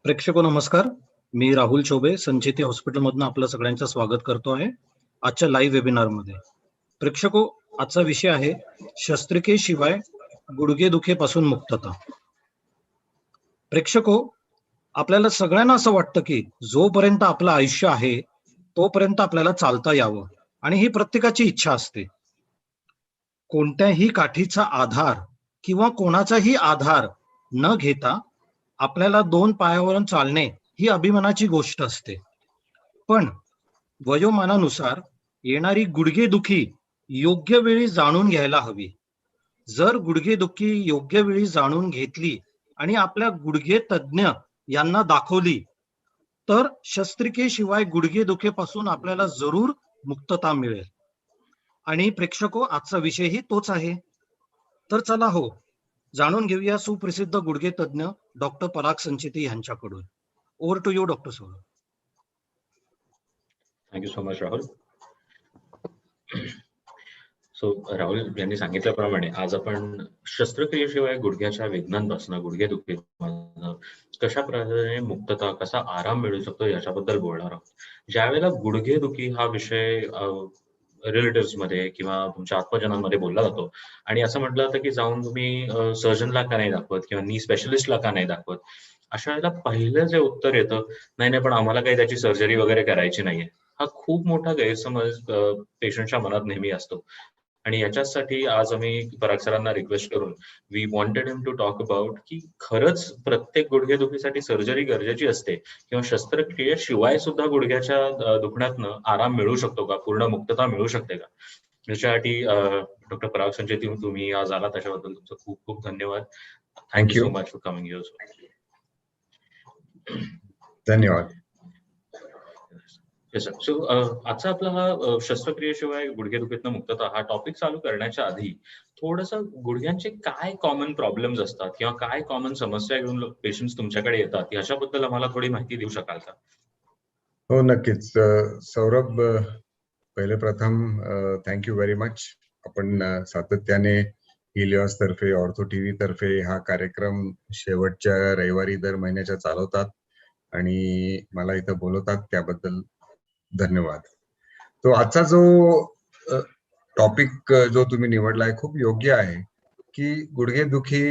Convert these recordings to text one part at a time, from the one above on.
प्रेक्षको नमस्कार. मी राहुल चौबे संचेती हॉस्पिटलमधून आपलं सगळ्यांचं स्वागत करतो आहे आजच्या लाईव्ह वेबिनारमध्ये. प्रेक्षको, आजचा विषय आहे शस्त्रक्रियेशिवाय गुडघेदुखीपासून मुक्तता. प्रेक्षको, आपल्याला सगळ्यांना असं वाटतं की जोपर्यंत आपलं आयुष्य आहे तोपर्यंत आपल्याला चालता यावं आणि ही प्रत्येकाची इच्छा असते. कोणत्याही काठीचा आधार किंवा कोणाचाही आधार न घेता आपल्याला 2 पायावरून चालणे ही अभिमानाची गोष्ट असते. पण वयोमानानुसार येणारी गुडघेदुखी योग्य वेळी जाणून घ्यायला हवी. जर गुडघेदुखी योग्य वेळी जाणून घेतली आणि आपल्या गुडघे तज्ञ यांना दाखवली तर शस्त्रक्रियेशिवाय गुडघेदुखीपासून आपल्याला जरूर मुक्तता मिळेल. आणि प्रेक्षको, आजचा विषयही तोच आहे. तर चला जाणून घेऊया सुप्रसिद्ध गुडघे तज्ञ डॉक्टर पराग संचेती यांच्याकडून. Over to you doctor Saurabh. Thank you so much Rahul. Rahul यांनी सांगितल्याप्रमाणे आज आपण शस्त्रक्रियेशिवाय गुडघ्याच्या वेदनांपासून, गुडघेदुखीपासून कशा प्रकारे मुक्तता, कसा आराम मिळू शकतो याच्याबद्दल बोलणार आहोत. ज्यावेळेला गुडघेदुखी हा विषय रिलेटिव्ह मध्ये किंवा तुमच्या आत्मजनांमध्ये बोलला जातो आणि असं म्हटलं जातं की जाऊन तुम्ही सर्जनला का नाही दाखवत किंवा नी स्पेशलिस्टला का नाही दाखवत, अशा वेळेला पहिलं जे उत्तर येतं, नाही पण आम्हाला काही त्याची सर्जरी वगैरे करायची नाहीये. हा खूप मोठा गैरसमज पेशंटच्या मनात नेहमी असतो आणि याच्यासाठी आज आम्ही पराग सरांना रिक्वेस्ट करून we wanted him to talk about की खरंच प्रत्येक गुडघेदुखीसाठी सर्जरी गरजेची असते किंवा शस्त्रक्रियेशिवाय सुद्धा गुडघ्याच्या दुखण्यातनं आराम मिळू शकतो का, पूर्ण मुक्तता मिळू शकते का. याच्यासाठी डॉक्टर पराग संचेती तुम्ही आज आला, त्याच्याबद्दल तुमचं खूप खूप धन्यवाद. Thank you so much for coming here. धन्यवाद. सो आजचा आपला हा शस्त्रक्रियेशिवाय गुडघेदुखीतनं मुक्तता हा टॉपिक चालू करण्याच्या आधी थोडंसं गुडघ्यांचे काय कॉमन प्रॉब्लेम्स असतात किंवा काय कॉमन समस्या घेऊन पेशंट्स तुमच्याकडे येतात याच्याबद्दल आम्हाला थोडी माहिती देऊ शकाल का? हो, नक्कीच. सौरभ, पहिले प्रथम थँक्यू व्हेरी मच. आपण सातत्याने हिलिओस तर्फे, ऑर्थो टीव्ही तर्फे हा कार्यक्रम शेवटच्या रविवारी दर महिन्याच्या चालवतात आणि मला इथं बोलवतात, त्याबद्दल धन्यवाद. तो आजचा जो टॉपिक जो तुम्ही निवडलाय खूप योग्य आहे की गुडघेदुखी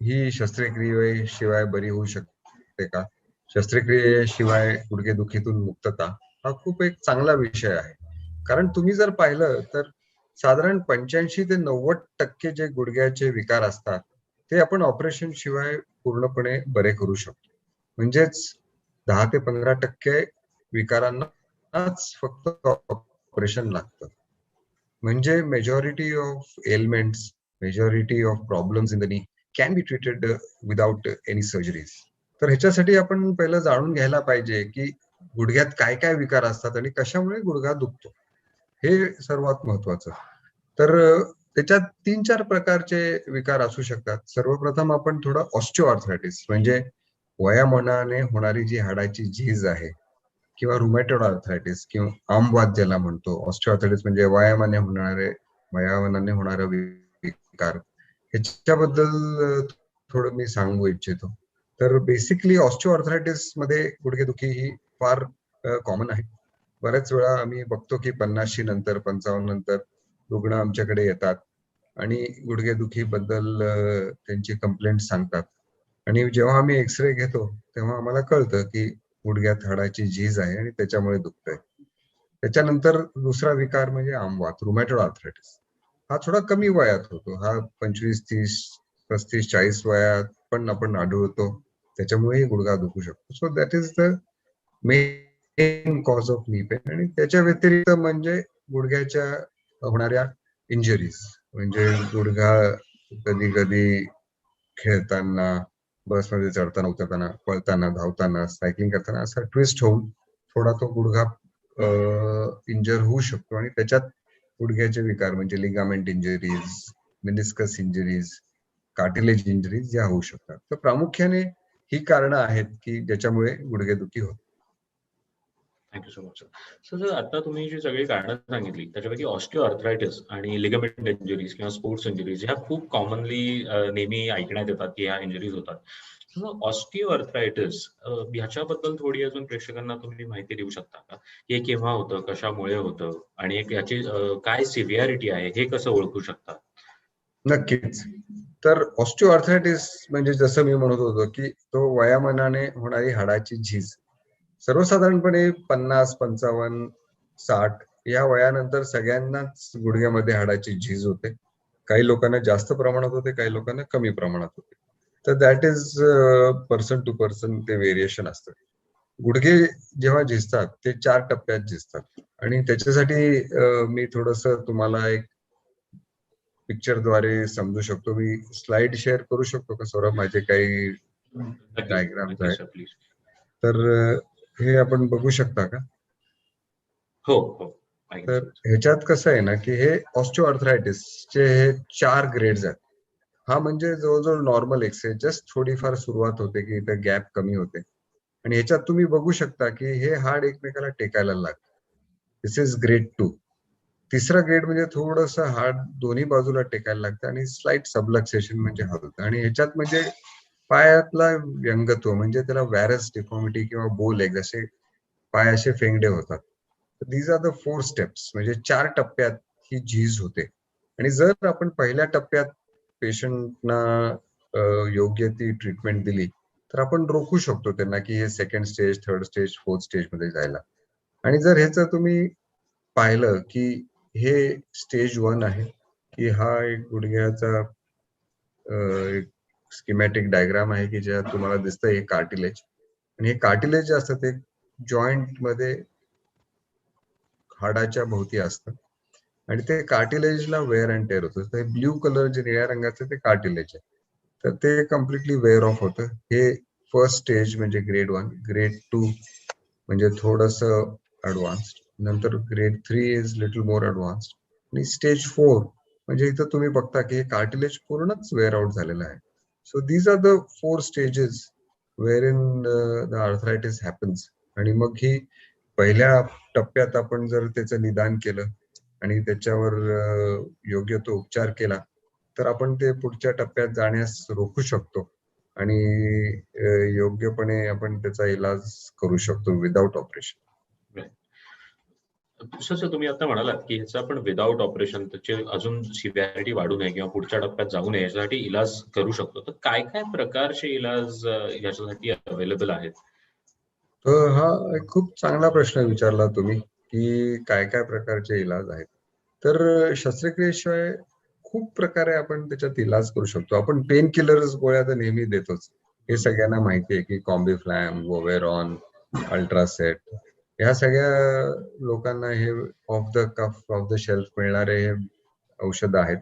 ही शस्त्रक्रियेशिवाय बरी होऊ शकते का, शस्त्रक्रियेशिवाय गुडघेदुखीतून मुक्तता हा खूप एक चांगला विषय आहे. कारण तुम्ही जर पाहिलं तर साधारण 85 ते 90% जे गुडघ्याचे विकार असतात ते आपण ऑपरेशन शिवाय पूर्णपणे बरे करू शकतो. म्हणजेच 10 ते 15% विकारांनाच फक्त ऑपरेशन लागतं. म्हणजे majority of elements, majority of problems in the knee can be treated without any surgeries. तर ह्याच्यासाठी आपण पहिलं जाणून घ्यायला पाहिजे की गुडघ्यात काय काय विकार असतात आणि कशामुळे गुडघा दुखतो, हे सर्वात महत्वाचं. तर त्याच्यात 3-4 प्रकारचे विकार असू शकतात. सर्वप्रथम आपण थोडं ऑस्टिओआर्थरायटिस म्हणजे वयामानाने होणारी जी हाडाची झीज आहे किंवा रुमॅटॉइड आर्थरायटिस किंवा आमवात ज्याला म्हणतो. ऑस्टिओआर्थरायटिस म्हणजे वयामानाने होणारे विकार, ह्याच्याबद्दल थोडं मी सांगू इच्छितो. तर बेसिकली ऑस्टिओआर्थरायटिस मध्ये गुडघेदुखी ही फार कॉमन आहे. बऱ्याच वेळा आम्ही बघतो की 50 नंतर, 55 नंतर रुग्ण आमच्याकडे येतात आणि गुडघेदुखी बद्दल त्यांची कंप्लेंट सांगतात आणि जेव्हा आम्ही एक्सरे घेतो तेव्हा आम्हाला कळतं की गुडघ्यात हाडाची झीज आहे आणि त्याच्यामुळे दुखतंय. त्याच्यानंतर दुसरा विकार म्हणजे आमवात, रुमॅटॉइड आर्थरायटिस. हा थोडा कमी वयात होतो. हा 25, 30, 35, 40 वयात पण आपण आढळतो. त्याच्यामुळेही गुडघा दुखू शकतो. So that is the main cause of knee pain. आणि त्याच्या व्यतिरिक्त म्हणजे गुडघ्याच्या होणाऱ्या इंजरीज, म्हणजे गुडघा कधी कधी खेळताना, बसमध्ये चढताना, उतरताना, पळताना, धावताना, सायकलिंग करताना असा ट्विस्ट होऊन थोडा तो गुडघा इंजर होऊ शकतो आणि त्याच्यात गुडघ्याचे विकार म्हणजे ligament injuries, meniscus injuries, cartilage injuries या होऊ शकतात. तर प्रामुख्याने ही कारणं आहेत की ज्याच्यामुळे गुडघेदुखी होते. Thank you so much. सर, आता तुम्ही जी सगळी कारणं सांगितली त्याच्यापैकी ऑस्टिओआर्थरायटिस आणि लिगामेंट इंजरीज किंवा स्पोर्ट्स इंजरीज ह्या खूप कॉमनली नेहमी ऐकण्यात येतात की ह्या इंजरीज होतात. ऑस्टिओआर्थरायटिस ह्याच्याबद्दल थोडी अजून प्रेक्षकांना तुम्ही माहिती देऊ शकता का? हे केव्हा होतं, कशामुळे होतं आणि एक याची काय सिव्हिअरिटी आहे हे कसं ओळखू शकता? नक्कीच. तर ऑस्टिओआर्थरायटिस म्हणजे जसं मी म्हणत होतो की तो वयामानाने होणारी हाडाची झीज. सर्वसाधारणपणे 50, 55, 60 या वयानंतर सगळ्यांनाच गुडघ्यामध्ये हाडाची झीज होते. काही लोकांना जास्त प्रमाणात होते, काही लोकांना कमी प्रमाणात होते. तर that is person to person ते व्हेरिएशन असतं. गुडघे जेव्हा झिजतात ते 4 टप्प्यात झिजतात आणि त्याच्यासाठी मी थोडंसं तुम्हाला एक पिक्चरद्वारे समजू शकतो. मी स्लाइड शेअर करू शकतो का सौरभ? माझे काही नक्कीच, डायग्राम्स नक्कीच आहेत. Sir, please. तर हे आपण बघू शकता का? हो, हो. ऐकलं तर सर. ह्याच्यात कसं आहे ना, की हे ऑस्टिओआर्थरायटिसचे हे 4 ग्रेड्स आहेत. हा म्हणजे जवळजवळ नॉर्मल एक्सरे जस्ट थोडीफार सुरुवात होते, की इथं गॅप कमी होते. आणि ह्याच्यात तुम्ही बघू शकता, की हे हाड एकमेकाला टेकायला लागतं. दिस इज ग्रेड 2. तिसरा ग्रेड म्हणजे थोडंसं हाड दोन्ही बाजूला टेकायला लागतं आणि स्लाइट सबलक्सेशन म्हणजे हलतं. आणि ह्याच्यात म्हणजे पायातला व्यंगत्व म्हणजे त्याला व्हॅरस डिफॉर्मिटी किंवा बो लेग असे पाय असे फेंगडे होतात. दीज आर द 4 स्टेप्स म्हणजे 4 टप्प्यात ही झीज होते. आणि जर आपण पहिल्या टप्प्यात पेशंटना योग्य ती ट्रीटमेंट दिली तर आपण रोखू शकतो त्यांना की हे second stage, third stage, fourth stage मध्ये जायला. आणि जर ह्याचं तुम्ही पाहिलं की हे स्टेज 1 आहे, की हा एक गुडघ्याचा एक स्कीमॅटिक डायग्राम आहे की ज्यात तुम्हाला दिसतंय हे कार्टिलेज. आणि हे कार्टिलेज जे असतं ते जॉइंट मध्ये हाडाच्या भोवती असतं आणि ते कार्टिलेजला वेअर अँड टेअर होतं. तर ब्ल्यू कलर जे निळ्या रंगाचं ते कार्टिलेज आहे. तर ते कम्प्लिटली वेअर ऑफ होतं. हे फर्स्ट स्टेज म्हणजे ग्रेड 1. ग्रेड 2 म्हणजे थोडंसं ऍडव्हान्स्ड. नंतर grade 3 is little more advanced. आणि स्टेज 4 म्हणजे इथं तुम्ही बघता की हे कार्टिलेज पूर्णच वेअर आउट झालेलं आहे. So these are the 4 stages where in the arthritis happens. आणि मग ही पहिल्या टप्प्यात आपण जर त्याचं निदान केलं आणि त्याच्यावर योग्य तो उपचार केला तर आपण ते पुढच्या टप्प्यात जाण्यास रोखू शकतो आणि योग्यपणे आपण त्याचा इलाज करू शकतो विदाउट ऑपरेशन. सर तुम्ही आता म्हणालात की ह्याचं आपण विदाउट ऑपरेशन त्याची अजून सिव्हिअरिटी वाढू नये किंवा पुढच्या टप्प्यात जाऊ नये याच्यासाठी इलाज करू शकतो. तर काय काय प्रकारचे इलाज याच्यासाठी अवेलेबल आहेत? तर हा एक खूप चांगला प्रश्न विचारला तुम्ही की काय काय प्रकारचे इलाज आहेत. तर शस्त्रक्रियेशिवाय खूप प्रकारे आपण त्याच्यात इलाज करू शकतो. आपण पेन किलर्स गोळ्या तर नेहमी देतोच. हे सगळ्यांना माहिती आहे की कॉम्बिफ्लॅम, वोवेरॉन, अल्ट्रासेट ह्या सगळ्या लोकांना हे off the cuff off the shelf मिळणारे हे औषधं आहेत.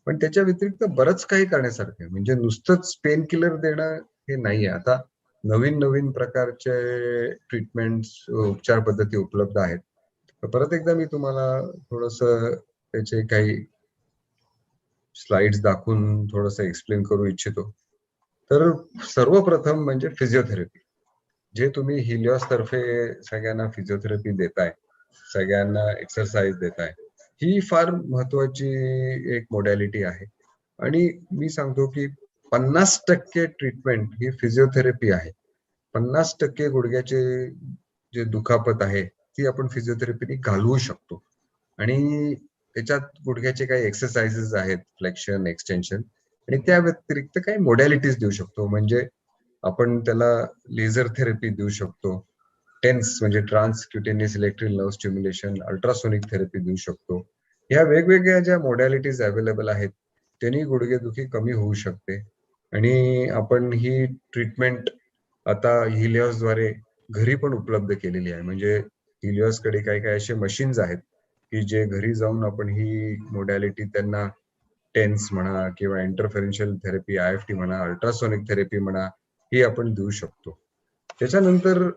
पण त्याच्या व्यतिरिक्त बरंच काही करण्यासारखं आहे. म्हणजे नुसतंच पेन किलर देणं हे नाहीये. आता नवीन नवीन प्रकारचे ट्रीटमेंट्स, उपचार पद्धती उपलब्ध आहेत. तर परत एकदा मी तुम्हाला थोडंसं त्याचे काही स्लाइड्स दाखवून थोडंसं एक्सप्लेन करू इच्छितो. तर सर्वप्रथम म्हणजे फिजिओथेरपी. जे तुम्ही हिलिओस तर्फे सगळ्यांना फिजिओथेरपी देताय, सगळ्यांना एक्सरसाइज देताय, ही फार महत्वाची एक मोडॅलिटी आहे. आणि मी सांगतो की 50% ट्रीटमेंट ही फिजिओथेरपी आहे. 50% गुडघ्याचे जे दुखापत आहे ती आपण फिजिओथेरपीने घालवू शकतो. आणि त्याच्यात गुडघ्याचे काही एक्सरसाइजेस आहेत, फ्लेक्शन, एक्सटेन्शन आणि त्या व्यतिरिक्त काही मोडॅलिटीज देऊ शकतो. म्हणजे आपण त्याला लेझर थेरपी देऊ शकतो. टेन्स म्हणजे transcutaneous electrical nerve stimulation, ultrasonic therapy देऊ शकतो. या वेगवेगळ्या ज्या मोडॅलिटीज अवेलेबल आहेत त्यांनी गुडघेदुखी कमी होऊ शकते. आणि आपण ही ट्रीटमेंट आता हिलिओसद्वारे घरी पण उपलब्ध केलेली आहे. म्हणजे हिलिओसकडे काही काही असे मशीन्स आहेत की जे घरी जाऊन आपण ही मोडॅलिटी त्यांना टेन्स म्हणा किंवा इंटरफेरेन्शियल थेरपी, IFT म्हणा, अल्ट्रासोनिक थेरपी म्हणा, ही आपण देऊ शकतो. त्याच्यानंतर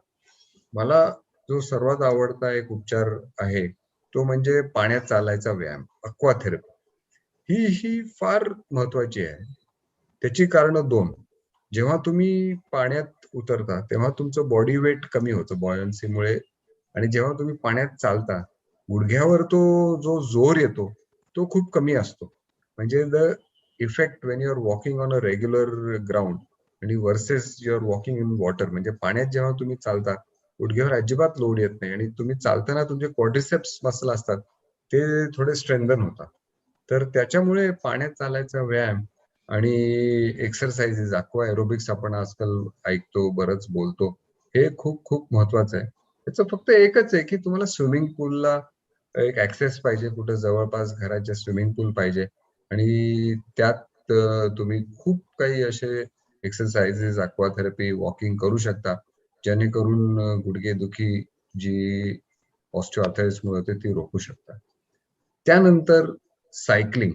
मला जो सर्वात आवडता एक उपचार आहे तो म्हणजे पाण्यात चालायचा व्यायाम, अक्वा थेरपी. ही फार महत्वाची आहे. त्याची कारणं 2. जेव्हा तुम्ही पाण्यात उतरता तेव्हा तुमचं बॉडी वेट कमी होतं बॉयन्सीमुळे. आणि जेव्हा तुम्ही पाण्यात चालता गुडघ्यावर तो जो जोर येतो तो खूप कमी असतो. म्हणजे the effect when you are walking on a regular ground आणि versus your walking in water, म्हणजे पाण्यात जेव्हा तुम्ही चालता गुडघ्यावर अजिबात लोड येत नाही आणि तुम्ही चालताना तुमचे क्वाड्रिसेप्स मसल असतात ते थोडे स्ट्रेंथन होतात. तर त्याच्यामुळे पाण्यात चालायचा व्यायाम आणि एक्सरसाइजेस, अक्वा एरोबिक्स आपण आजकाल ऐकतो, बरंच बोलतो, हे खूप खूप महत्वाचं आहे. त्याचं फक्त एकच आहे की तुम्हाला स्विमिंग पूलला एक ऍक्सेस पाहिजे, कुठं जवळपास घराच्या स्विमिंग पूल पाहिजे आणि त्यात तुम्ही खूप काही असे एक्सरसाइजेस, अक्वाथेरपी, वॉकिंग करू शकता, जेणेकरून गुडघेदुखी जी ऑस्टिओआर्थरायटिसमुळे होते ती रोखू शकता. त्यानंतर सायकलिंग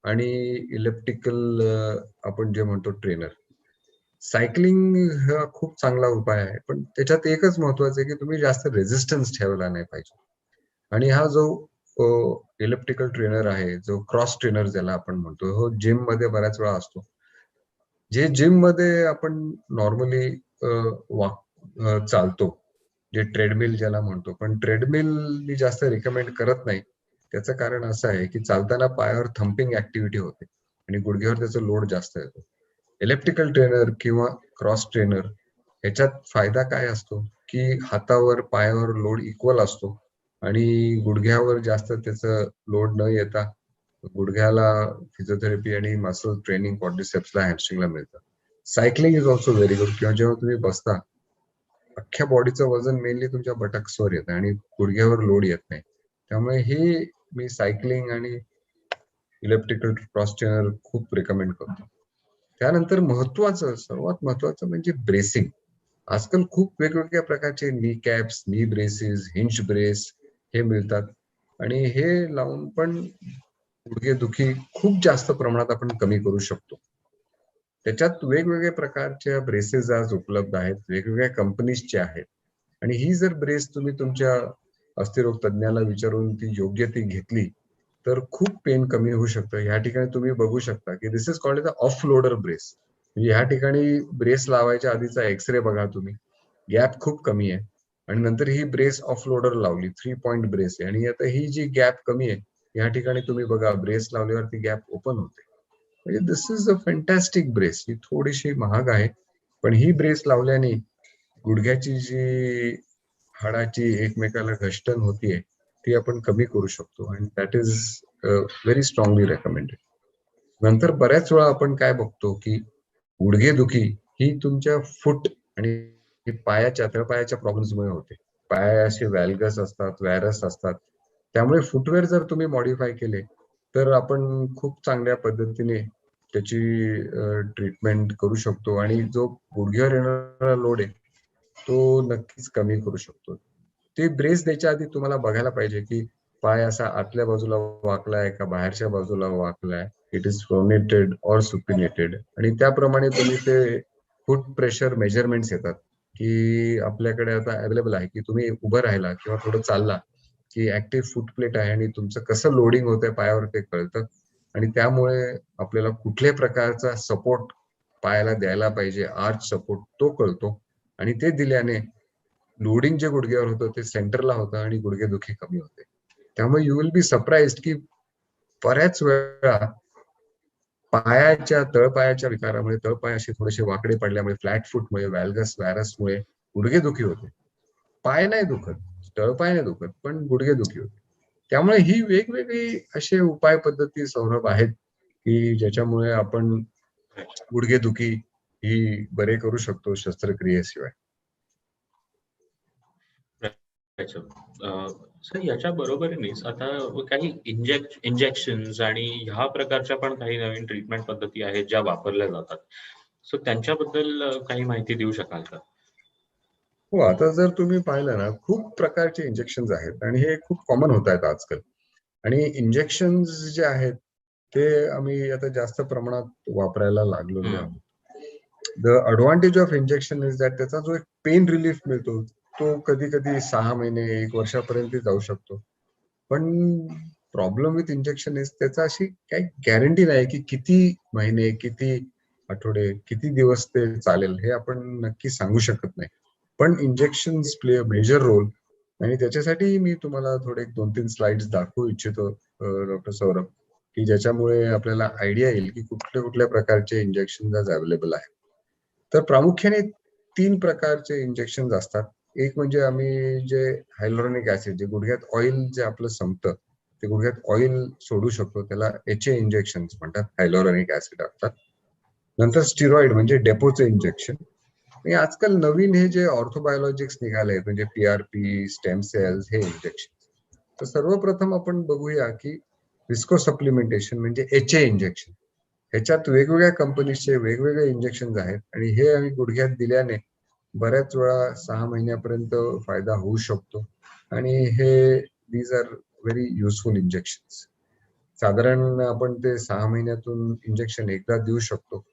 आणि इलेप्टिकल आपण जे म्हणतो ट्रेनर. सायकलिंग हा खूप चांगला उपाय आहे, पण त्याच्यात एकच महत्वाचं आहे की तुम्ही जास्त रेझिस्टन्स ठेवला नाही पाहिजे. आणि हा जो इलेप्टिकल ट्रेनर आहे, जो क्रॉस ट्रेनर ज्याला आपण म्हणतो, हो जिम मध्ये बऱ्याच वेळा असतो. जे जिम मध्ये आपण नॉर्मली चालतो, जे ट्रेडमिल ज्याला म्हणतो, पण ट्रेडमिल मी जास्त रिकमेंड करत नाही. त्याचं कारण असं आहे की चालताना पायावर थम्पिंग ऍक्टिव्हिटी होते आणि गुडघ्यावर त्याचा लोड जास्त येतो. इलेप्टिकल ट्रेनर किंवा क्रॉस ट्रेनर ह्याच्यात फायदा काय असतो की हातावर पायावर लोड इक्वल असतो आणि गुडघ्यावर जास्त त्याचं लोड न येता गुडघ्याला फिजिओथेरपी आणि मसल ट्रेनिंग क्वाड्रिसेप्सला, हॅमस्ट्रिंगला मिळतं. Cycling is also very good, किंवा जेव्हा तुम्ही बसता अख्ख्या बॉडीचं वजन मेनली तुमच्या बटक्सवर येतं आणि गुडघ्यावर लोड येत नाही. त्यामुळे हे मी सायकलिंग आणि इलेप्टिकल क्रॉस ट्रेनर खूप रिकमेंड करतो. त्यानंतर सर्वात महत्वाचं म्हणजे ब्रेसिंग. आजकाल खूप वेगवेगळ्या प्रकारचे नी कॅप्स, नी ब्रेसेस, हिंज ब्रेस हे मिळतात आणि हे लावून पण गुडघेदुखी खूप जास्त प्रमाणात आपण कमी करू शकतो. त्याच्यात वेगवेगळ्या प्रकारच्या ब्रेसेस आज उपलब्ध आहेत, वेगवेगळ्या कंपनीजचे आहेत आणि ही जर ब्रेस तुम्ही तुमच्या अस्थिरोग तज्ञाला विचारून ती योग्य ती घेतली तर खूप पेन कमी होऊ शकतं. ह्या ठिकाणी तुम्ही बघू शकता की this is called the off loader brace. म्हणजे ह्या ठिकाणी ब्रेस लावायच्या आधीचा एक्सरे बघा तुम्ही, गॅप खूप कमी आहे आणि नंतर ही ब्रेस ऑफ लोडर लावली, 3 पॉइंट ब्रेस आहे आणि आता ही जी गॅप कमी आहे या ठिकाणी तुम्ही बघा ब्रेस लावल्यावर ती गॅप ओपन होते. म्हणजे दिस इज अ फॅन्टॅस्टिक ब्रेस. ही थोडीशी महाग आहे, पण ही ब्रेस लावल्याने गुडघ्याची जी हाडाची एकमेकाला घष्टन होतीये ती आपण कमी करू शकतो आणि that is very strongly recommended. नंतर बऱ्याच वेळा आपण काय बघतो की गुडघेदुखी ही तुमच्या फूट आणि पायाच्या तळपायाच्या प्रॉब्लेम्समुळे होते. पायाचे व्हॅल्गस असतात, व्हॅरस असतात. त्यामुळे फुटवेअर जर तुम्ही मॉडिफाय केले तर आपण खूप चांगल्या पद्धतीने त्याची ट्रीटमेंट करू शकतो आणि जो गुडघ्यावर येणारा लोड आहे तो नक्कीच कमी करू शकतो. ते ब्रेस द्यायच्या आधी तुम्हाला बघायला पाहिजे की पाय असा आतल्या बाजूला वाकलाय का बाहेरच्या बाजूला वाकलाय, it is pronated or supinated, आणि त्याप्रमाणे तुम्ही ते फूट प्रेशर मेजरमेंट्स येतात की आपल्याकडे आता अवेलेबल आहे की तुम्ही उभं राहिला किंवा थोडं चालला की ऍक्टिव्ह फूट प्लेट आहे आणि तुमचं कसं लोडिंग होतंय पायावर ते कळतं आणि त्यामुळे आपल्याला कुठल्या प्रकारचा सपोर्ट पायाला द्यायला पाहिजे, आर्च सपोर्ट, तो कळतो आणि ते दिल्याने लोडिंग जे गुडघ्यावर होतं ते सेंटरला होतं आणि गुडघेदुखी कमी होते. त्यामुळे यू विल बी सरप्राइज्ड की बऱ्याच वेळा पायाच्या तळपायाच्या विकारामुळे, तळपाय असे थोडेसे वाकडे पडल्यामुळे, फ्लॅट फूटमुळे, व्हॅल्गस व्हॅरसमुळे गुडघेदुखी होते. पाय नाही दुखत, तळपाय नाही दुखत, पण गुडघेदुखी होते. त्यामुळे ही वेगवेगळी असे उपाय पद्धती सौरभ आहेत की ज्याच्यामुळे आपण गुडघेदुखी ही बरे करू शकतो शस्त्रक्रियेशिवाय. सर याच्या बरोबरीनेच आता काही इंजेक्शन्स आणि ह्या प्रकारच्या पण काही नवीन ट्रीटमेंट पद्धती आहेत ज्या वापरल्या जातात. सो त्यांच्याबद्दल काही माहिती देऊ शकाल का? हो, आता जर तुम्ही पाहिलं ना खूप प्रकारचे इंजेक्शन आहेत आणि हे खूप कॉमन होत आहेत आजकाल. आणि इंजेक्शन जे आहेत ते आम्ही आता जास्त प्रमाणात वापरायला लागलेलो आहोत. The advantage of injection is that त्याचा जो एक पेन रिलीफ मिळतो तो कधी कधी 6 महिने 1 वर्षापर्यंत जाऊ शकतो. पण प्रॉब्लेम विथ इंजेक्शन इज त्याचा अशी काही गॅरंटी नाही की किती महिने, किती आठवडे, किती दिवस ते चालेल हे आपण नक्की सांगू शकत नाही. पण injection play a major role आणि त्याच्यासाठी मी तुम्हाला थोडे 2-3 स्लाइड्स दाखवू इच्छितो डॉक्टर सौरभ, की ज्याच्यामुळे आपल्याला आयडिया येईल की कुठल्या कुठल्या प्रकारचे इंजेक्शन आज अवेलेबल आहेत. तर प्रामुख्याने 3 प्रकारचे इंजेक्शन असतात. एक म्हणजे आम्ही जे हायलोरॉनिक ऍसिड, जे गुडघ्यात ऑइल जे आपलं संपतं, ते गुडघ्यात ऑइल सोडू शकतो, त्याला HA इंजेक्शन म्हणतात, हायलोरॉनिक ऍसिड असतात. नंतर स्टिरॉइड म्हणजे डेपोचे इंजेक्शन. आणि आजकाल नवीन हे जे ऑर्थोबायोलॉजिक्स निघाले म्हणजे PRP, स्टेम सेल्स, हे इंजेक्शन. तर सर्वप्रथम आपण बघूया की विस्को सप्लिमेंटेशन म्हणजे HA इंजेक्शन. ह्याच्यात वेगवेगळ्या कंपनीचे वेगवेगळे इंजेक्शन आहेत आणि हे आम्ही गुडघ्यात दिल्याने बऱ्याच वेळा 6 महिन्यापर्यंत फायदा होऊ शकतो. आणि हे these are very useful injection. साधारण आपण ते 6 महिन्यातून इंजेक्शन एकदा देऊ शकतो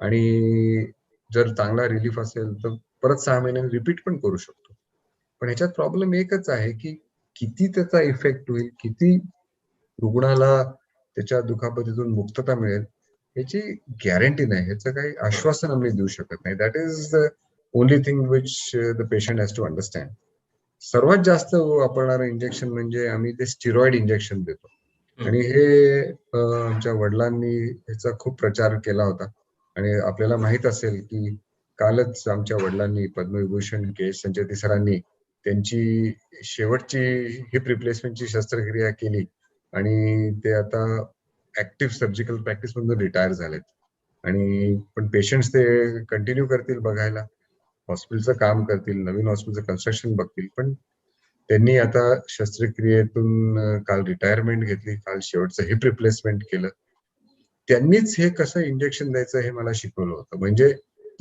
आणि जर चांगला रिलीफ असेल तर परत 6 महिन्यांनी रिपीट पण करू शकतो. पण ह्याच्यात प्रॉब्लेम एकच आहे की किती त्याचा इफेक्ट होईल, किती रुग्णाला त्याच्या दुखापतीतून मुक्तता मिळेल याची गॅरंटी नाही, ह्याचं काही आश्वासन आम्ही देऊ शकत नाही. That is the only thing which the patient has to understand. सर्वात जास्त वापरणारं इंजेक्शन म्हणजे आम्ही ते स्टिरॉइड इंजेक्शन देतो. आणि हे आमच्या वडिलांनी ह्याचा खूप प्रचार केला होता. आणि आपल्याला माहित असेल की कालच आमच्या वडिलांनी पद्मविभूषण संजय सरांनी त्यांची शेवटची हिप रिप्लेसमेंटची शस्त्रक्रिया केली आणि ते आता ऍक्टिव्ह सर्जिकल प्रॅक्टिस मधून रिटायर झालेत. आणि पण पेशंट्स ते कंटिन्यू करतील बघायला, हॉस्पिटलचं काम करतील, नवीन हॉस्पिटलचं कन्स्ट्रक्शन बघतील. पण त्यांनी आता शस्त्रक्रियेतून काल रिटायरमेंट घेतली, काल शेवटचं हिप रिप्लेसमेंट केलं. त्यांनीच हे कसं इंजेक्शन द्यायचं हे मला शिकवलं होतं. म्हणजे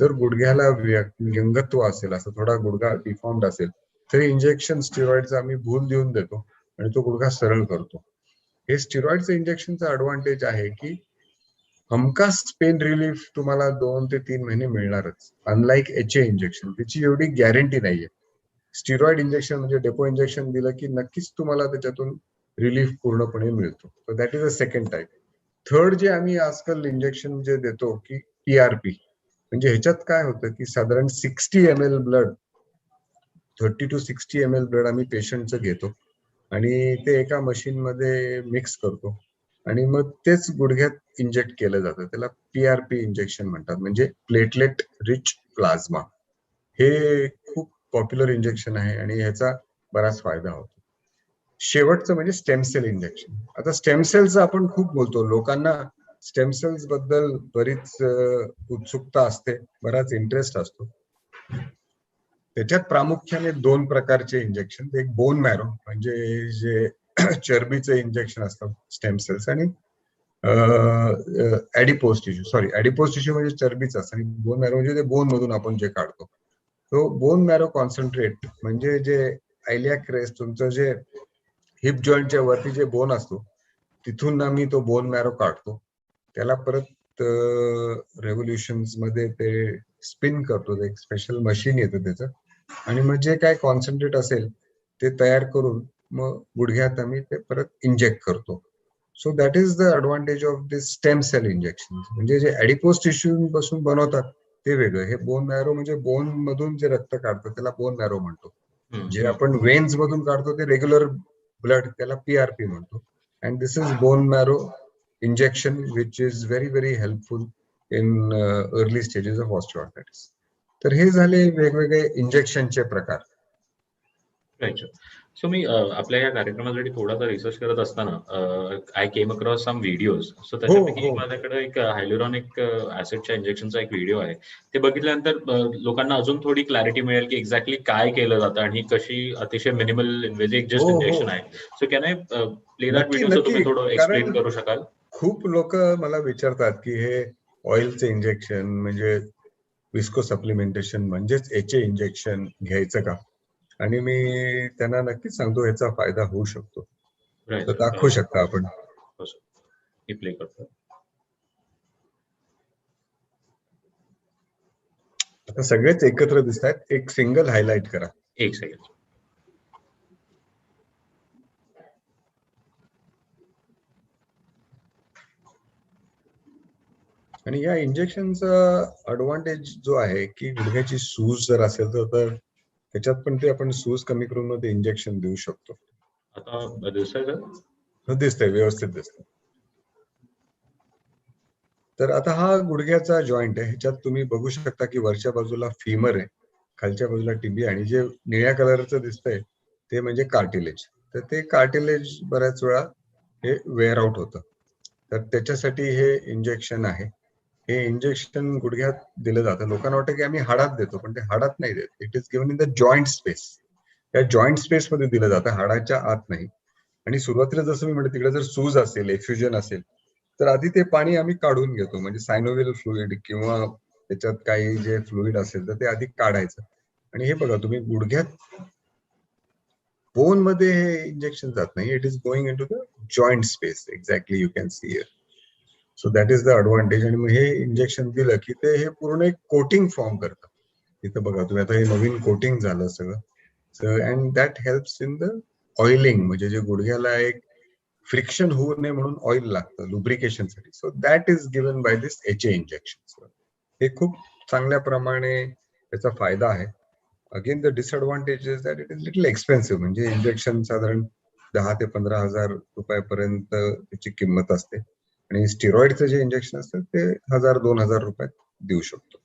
जर गुडघ्याला व्यंगत्व असेल, असं थोडा गुडघा डिफॉर्म्ड असेल, तरी इंजेक्शन स्टिरॉइडचं आम्ही भूल देऊन देतो आणि तो गुडघा सरळ करतो. हे स्टिरॉइडचं इंजेक्शनचा ऍडव्हान्टेज आहे की हमखास पेन रिलीफ तुम्हाला 2 ते 3 महिने मिळणारच. अनलाईक HA इंजेक्शन, त्याची एवढी गॅरंटी नाहीये. स्टिरॉइड इंजेक्शन म्हणजे डेपो इंजेक्शन दिलं की नक्कीच तुम्हाला त्याच्यातून रिलीफ पूर्णपणे मिळतो. तर that is a second type. Third जे आम्ही आजकाल इंजेक्शन जे देतो की PRP, म्हणजे ह्याच्यात काय होतं की साधारण 60 ml blood, 30 to 60 ml blood आम्ही पेशंटचं घेतो आणि ते एका मशीन मध्ये मिक्स करतो आणि मग तेच गुडघ्यात इंजेक्ट केलं जातं. त्याला PRP इंजेक्शन म्हणतात, म्हणजे प्लेटलेट रिच प्लाझ्मा. हे खूप पॉप्युलर इंजेक्शन आहे आणि ह्याचा बराच फायदा होतो. शेवटचं म्हणजे स्टेम सेल इंजेक्शन. आता स्टेम सेलचं आपण खूप बोलतो, लोकांना स्टेम सेल्स बद्दल बरीच उत्सुकता असते, बराच इंटरेस्ट असतो. त्याच्यात प्रामुख्याने 2 प्रकारचे इंजेक्शन, एक बोन मॅरो म्हणजे जे चरबीचे इंजेक्शन असतात स्टेम सेल्स, आणि ऍडिपोज टिश्यू म्हणजे चरबीच असतं, आणि बोन मॅरो म्हणजे ते बोन मधून आपण जे काढतो. तो बोन मॅरो कॉन्सन्ट्रेट म्हणजे जे आयलियाक क्रेस्ट, तुमचं जे हिप जॉईंटच्या वरती जे बोन असतो तिथून आम्ही तो बोन मॅरो काढतो. त्याला परत रेव्होल्युशन्स मध्ये ते स्पिन करतो, एक स्पेशल मशीन येतं त्याचं, आणि मग जे काय कॉन्सन्ट्रेट असेल ते तयार करून मग गुडघ्यात आम्ही ते परत इंजेक्ट करतो. So that is the advantage of this stem cell injection. म्हणजे जे ऍडिपोज टिश्यू पासून बनवतात ते वेगळं. हे बोन मॅरो म्हणजे बोन मधून जे रक्त काढतं त्याला बोन मॅरो म्हणतो. जे आपण वेन्स मधून काढतो ते रेग्युलर ब्लड, त्याला PRP म्हणतो. And this is bone marrow injection which is very very helpful in early stages of osteoarthritis. तर हे झाले वेगवेगळे इंजेक्शनचे प्रकार. राईट. सो मी आपल्या या कार्यक्रमासाठी थोडासा रिसर्च करत असताना I came across some videos. So त्याच्यापैकी माझ्याकडे एक हायलोरॉनिक ऍसिडच्या इंजेक्शनचा एक व्हिडिओ आहे. ते बघितल्यानंतर लोकांना अजून थोडी क्लॅरिटी मिळेल की एक्झॅक्टली काय केलं जातं आणि कशी अतिशय मिनिमल इन्व्हेजिव्ह जस्ट इंजेक्शन आहे. So can I play that video, so तुम्ही थोडं एक्सप्लेन करू शकाल? खूप लोक मला विचारतात की हे ऑइलचं इंजेक्शन म्हणजे विस्को सप्लिमेंटेशन म्हणजेच HA इंजेक्शन घ्यायचं का? आणि मी त्यांना नक्कीच सांगतो ह्याचा फायदा होऊ शकतो. तर दाखवू शकता आपण. प्ले करतो. आता सगळेच एकत्र दिसत आहेत, एक सिंगल हायलाइट करा. एक सेकंड. आणि या इंजेक्शनचा ऍडव्हान्टेज जो आहे की गुडघ्याची सूज जर असेल तर त्याच्यात पण ते आपण सूज कमी करून मग ते इंजेक्शन देऊ शकतो. आता दिसतंय का? दिसतंय, व्यवस्थित दिसतंय. तर आता हा गुडघ्याचा जॉईंट आहे. ह्याच्यात तुम्ही बघू शकता की वरच्या बाजूला फिमर आहे, खालच्या बाजूला टिबिया, आणि जे निळ्या कलरचं दिसतंय ते म्हणजे कार्टिलेज. तर ते कार्टिलेज बऱ्याच वेळा हे वेअर आउट होतं. तर त्याच्यासाठी हे इंजेक्शन आहे. हे इंजेक्शन गुडघ्यात दिलं जातं. लोकांना वाटतं की आम्ही हाडात देतो, पण ते हाडात नाही देत. It is given in the joint space. त्या जॉईंट स्पेस मध्ये दिलं जातं, हाडाच्या आत नाही. आणि सुरुवातीला जसं मी म्हणतो, तिकडे जर सूज असेल, एफ्युजन असेल, तर आधी ते पाणी आम्ही काढून घेतो. म्हणजे सायनोव्हियल फ्लुइड किंवा त्याच्यात काही जे फ्लुइड असेल तर ते आधी काढायचं. आणि हे बघा, तुम्ही गुडघ्यात बोन मध्ये हे इंजेक्शन जात नाही. It is going in to the joint space. Exactly you can see here. So that is the advantage. आणि मग हे इंजेक्शन दिलं की ते हे पूर्ण एक कोटिंग फॉर्म करतं. इथं बघा तुम्ही, आता हे नवीन कोटिंग झालं सगळं. And that helps in the oiling. म्हणजे जे गुडघ्याला एक फ्रिक्शन होऊ नये म्हणून ऑइल लागतं लुब्रिकेशनसाठी. So that is given by this HA injection. हे खूप चांगल्या प्रमाणे त्याचा फायदा आहे. Again the disadvantage is that it is little expensive. म्हणजे इंजेक्शन साधारण 10,000 ते 15,000 रुपयापर्यंत त्याची किंमत असते. आणि स्टिरॉइडचं जे इंजेक्शन असतं ते 1,000-2,000 रुपयात देऊ शकतो.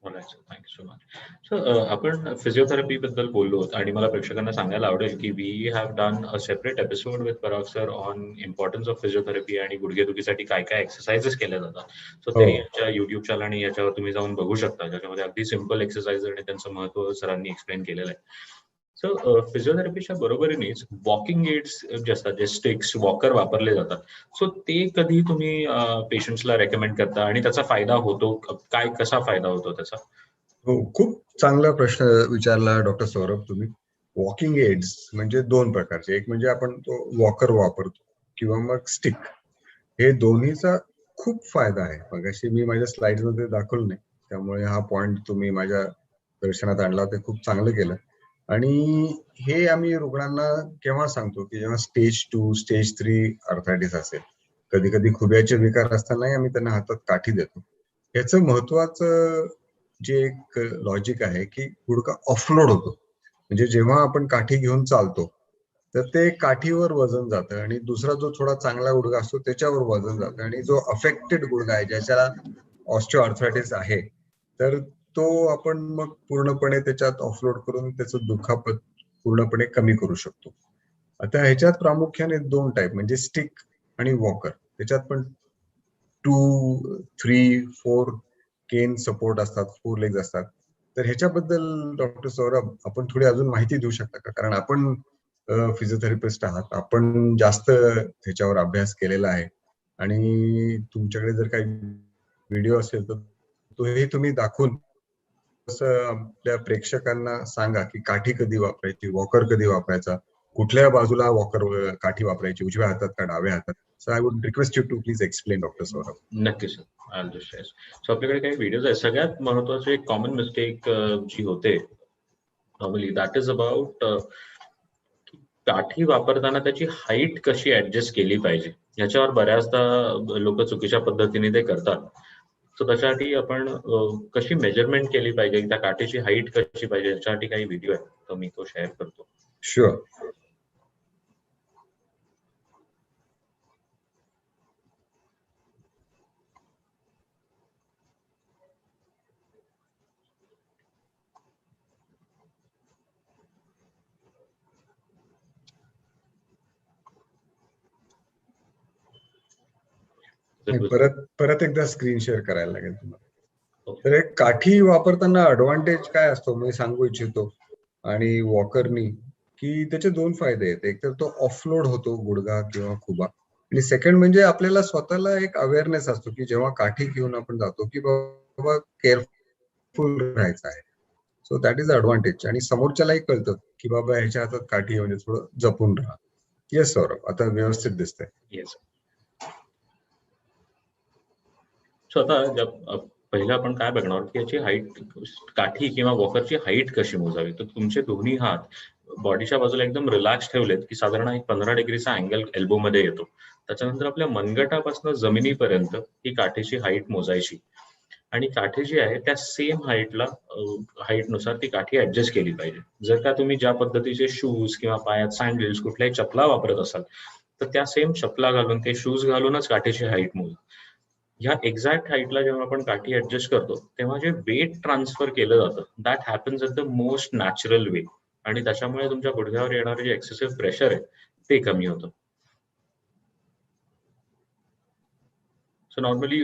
Thank you so much. सो आपण फिजिओथेरपी बद्दल बोललो आणि मला प्रेक्षकांना सांगायला आवडेल की we have done a separate episode with Parag sir on importance of physiotherapy आणि गुडघेदुखीसाठी काय काय एक्सरसाइजेस केल्या जातात. सो ते यांच्या युट्यूब चॅनल आणि याच्यावर तुम्ही जाऊन बघू शकता, ज्याच्यामध्ये अगदी सिम्पल एक्सरसाइज आणि त्यांचं महत्व सरांनी एक्सप्लेन केलेलं आहे. सो फिजिओथेरपीच्या बरोबरीनेच वॉकिंग एड्स जे असतात, जे स्टिक्स, वॉकर वापरले जातात. सो ते कधी तुम्ही पेशंट्सला रेकमेंड करता आणि त्याचा फायदा होतो काय, कसा फायदा होतो त्याचा? हो, खूप चांगला प्रश्न विचारला डॉक्टर सौरभ तुम्ही. वॉकिंग एड्स म्हणजे दोन प्रकारचे. एक म्हणजे आपण तो वॉकर वापरतो किंवा मग स्टिक. हे दोन्हीचा खूप फायदा आहे. मगाशी मी माझ्या स्लाइड मध्ये दाखवलं नाही, त्यामुळे हा पॉइंट तुम्ही माझ्या दर्शनात आणला, ते खूप चांगलं केलं. आणि हे आम्ही रुग्णांना केव्हा सांगतो की जेव्हा स्टेज 2, स्टेज 3 आर्थरायटिस असेल, कधी कधी खुब्याचे विकार असतानाही आम्ही त्यांना हातात काठी देतो. याचं महत्वाचं जे एक लॉजिक आहे की गुडघा ऑफलोड होतो. म्हणजे जेव्हा आपण काठी घेऊन चालतो तर ते काठीवर वजन जातं आणि दुसरा जो थोडा चांगला गुडघा असतो त्याच्यावर वजन जातं. आणि जो अफेक्टेड गुडघा आहे, ज्याच्याला ऑस्टिओआर्थरायटिस आहे, तर तो आपण मग पूर्णपणे त्याच्यात ऑफलोड करून त्याचं दुखापत पूर्णपणे कमी करू शकतो. आता ह्याच्यात प्रामुख्याने दोन टाईप, म्हणजे स्टिक आणि वॉकर. त्याच्यात पण 2, 3, 4 केन सपोर्ट असतात, 4 लेग्स असतात. तर ह्याच्याबद्दल डॉक्टर सौरभ आपण थोडी अजून माहिती देऊ शकता का? कारण आपण फिजिओथेरपिस्ट आहात, आपण जास्त ह्याच्यावर अभ्यास केलेला आहे. आणि तुमच्याकडे जर काही व्हिडिओ असेल तर तोही तुम्ही दाखवून असं आपल्या प्रेक्षकांना सांगा की काठी कधी वापरायची, वॉकर कधी वापरायचा, कुठल्या बाजूला वॉकर काठी वापरायची, उजव्या हातात का डाव्या हातात. So I would request you to please explain doctor Saurabh. नक्की sir, I will just share. So आपल्याकडे काही व्हिडिओज आहेत. सगळ्यात महत्वाचं एक कॉमन मिस्टेक जी होते नॉर्मली, दॅट इज अबाउट काठी वापरताना त्याची हाईट कशी ऍडजस्ट केली पाहिजे. याच्यावर बऱ्याचदा लोक चुकीच्या पद्धतीने ते करतात. सो त्याच्यासाठी आपण कशी मेजरमेंट केली पाहिजे, त्या काठीची हाईट कशी पाहिजे, याच्यासाठी काही व्हिडिओ आहे, तर मी तो शेअर करतो. शुअर. परत एकदा स्क्रीन शेअर करायला लागेल तुम्हाला. तर एक काठी वापरताना ऍडव्हान्टेज काय असतो मी सांगू इच्छितो, आणि वॉकरनी, की त्याचे दोन फायदे आहेत. एक तर तो ऑफलोड होतो गुडघा किंवा खुबा, आणि सेकंड म्हणजे आपल्याला स्वतःला एक अवेअरनेस असतो की जेव्हा काठी घेऊन आपण जातो की बाबा केअरफुल राहायचं आहे. So that is advantage. आणि समोरच्यालाही कळतं की बाबा ह्याच्या हातात काठी आहे म्हणजे थोडं जपून राहा. येस सौरभ, आता व्यवस्थित दिसतंय. येस. सो आता पहिलं आपण काय बघणार की याची हाईट, काठी किंवा वॉकरची हाईट कशी मोजावी. तर तुमचे दोन्ही हात बॉडीच्या बाजूला एकदम रिलॅक्स ठेवलेत की साधारण एक 15 डिग्रीचा अँगल एल्बो मध्ये येतो. त्याच्यानंतर आपल्या मनगटापासून जमिनीपर्यंत ही काठीची हाईट मोजायची, आणि काठी जी आहे त्या सेम हाईटनुसार ती काठी ऍडजस्ट केली पाहिजे. जर का तुम्ही ज्या पद्धतीचे शूज किंवा पायात सँडल्स, कुठल्याही चपला वापरत असाल, तर त्या सेम चपला घालून, ते शूज घालूनच काठीची हाईट मोजा. ह्या एक्झॅक्ट हाईटला जेव्हा आपण काठी ऍडजस्ट करतो तेव्हा जे वेट ट्रान्सफर केलं जातं that happens at the most natural way, आणि त्याच्यामुळे तुमच्या गुडघ्यावर येणारे जे एक्सेसिव्ह प्रेशर आहे ते कमी होतं. सो नॉर्मली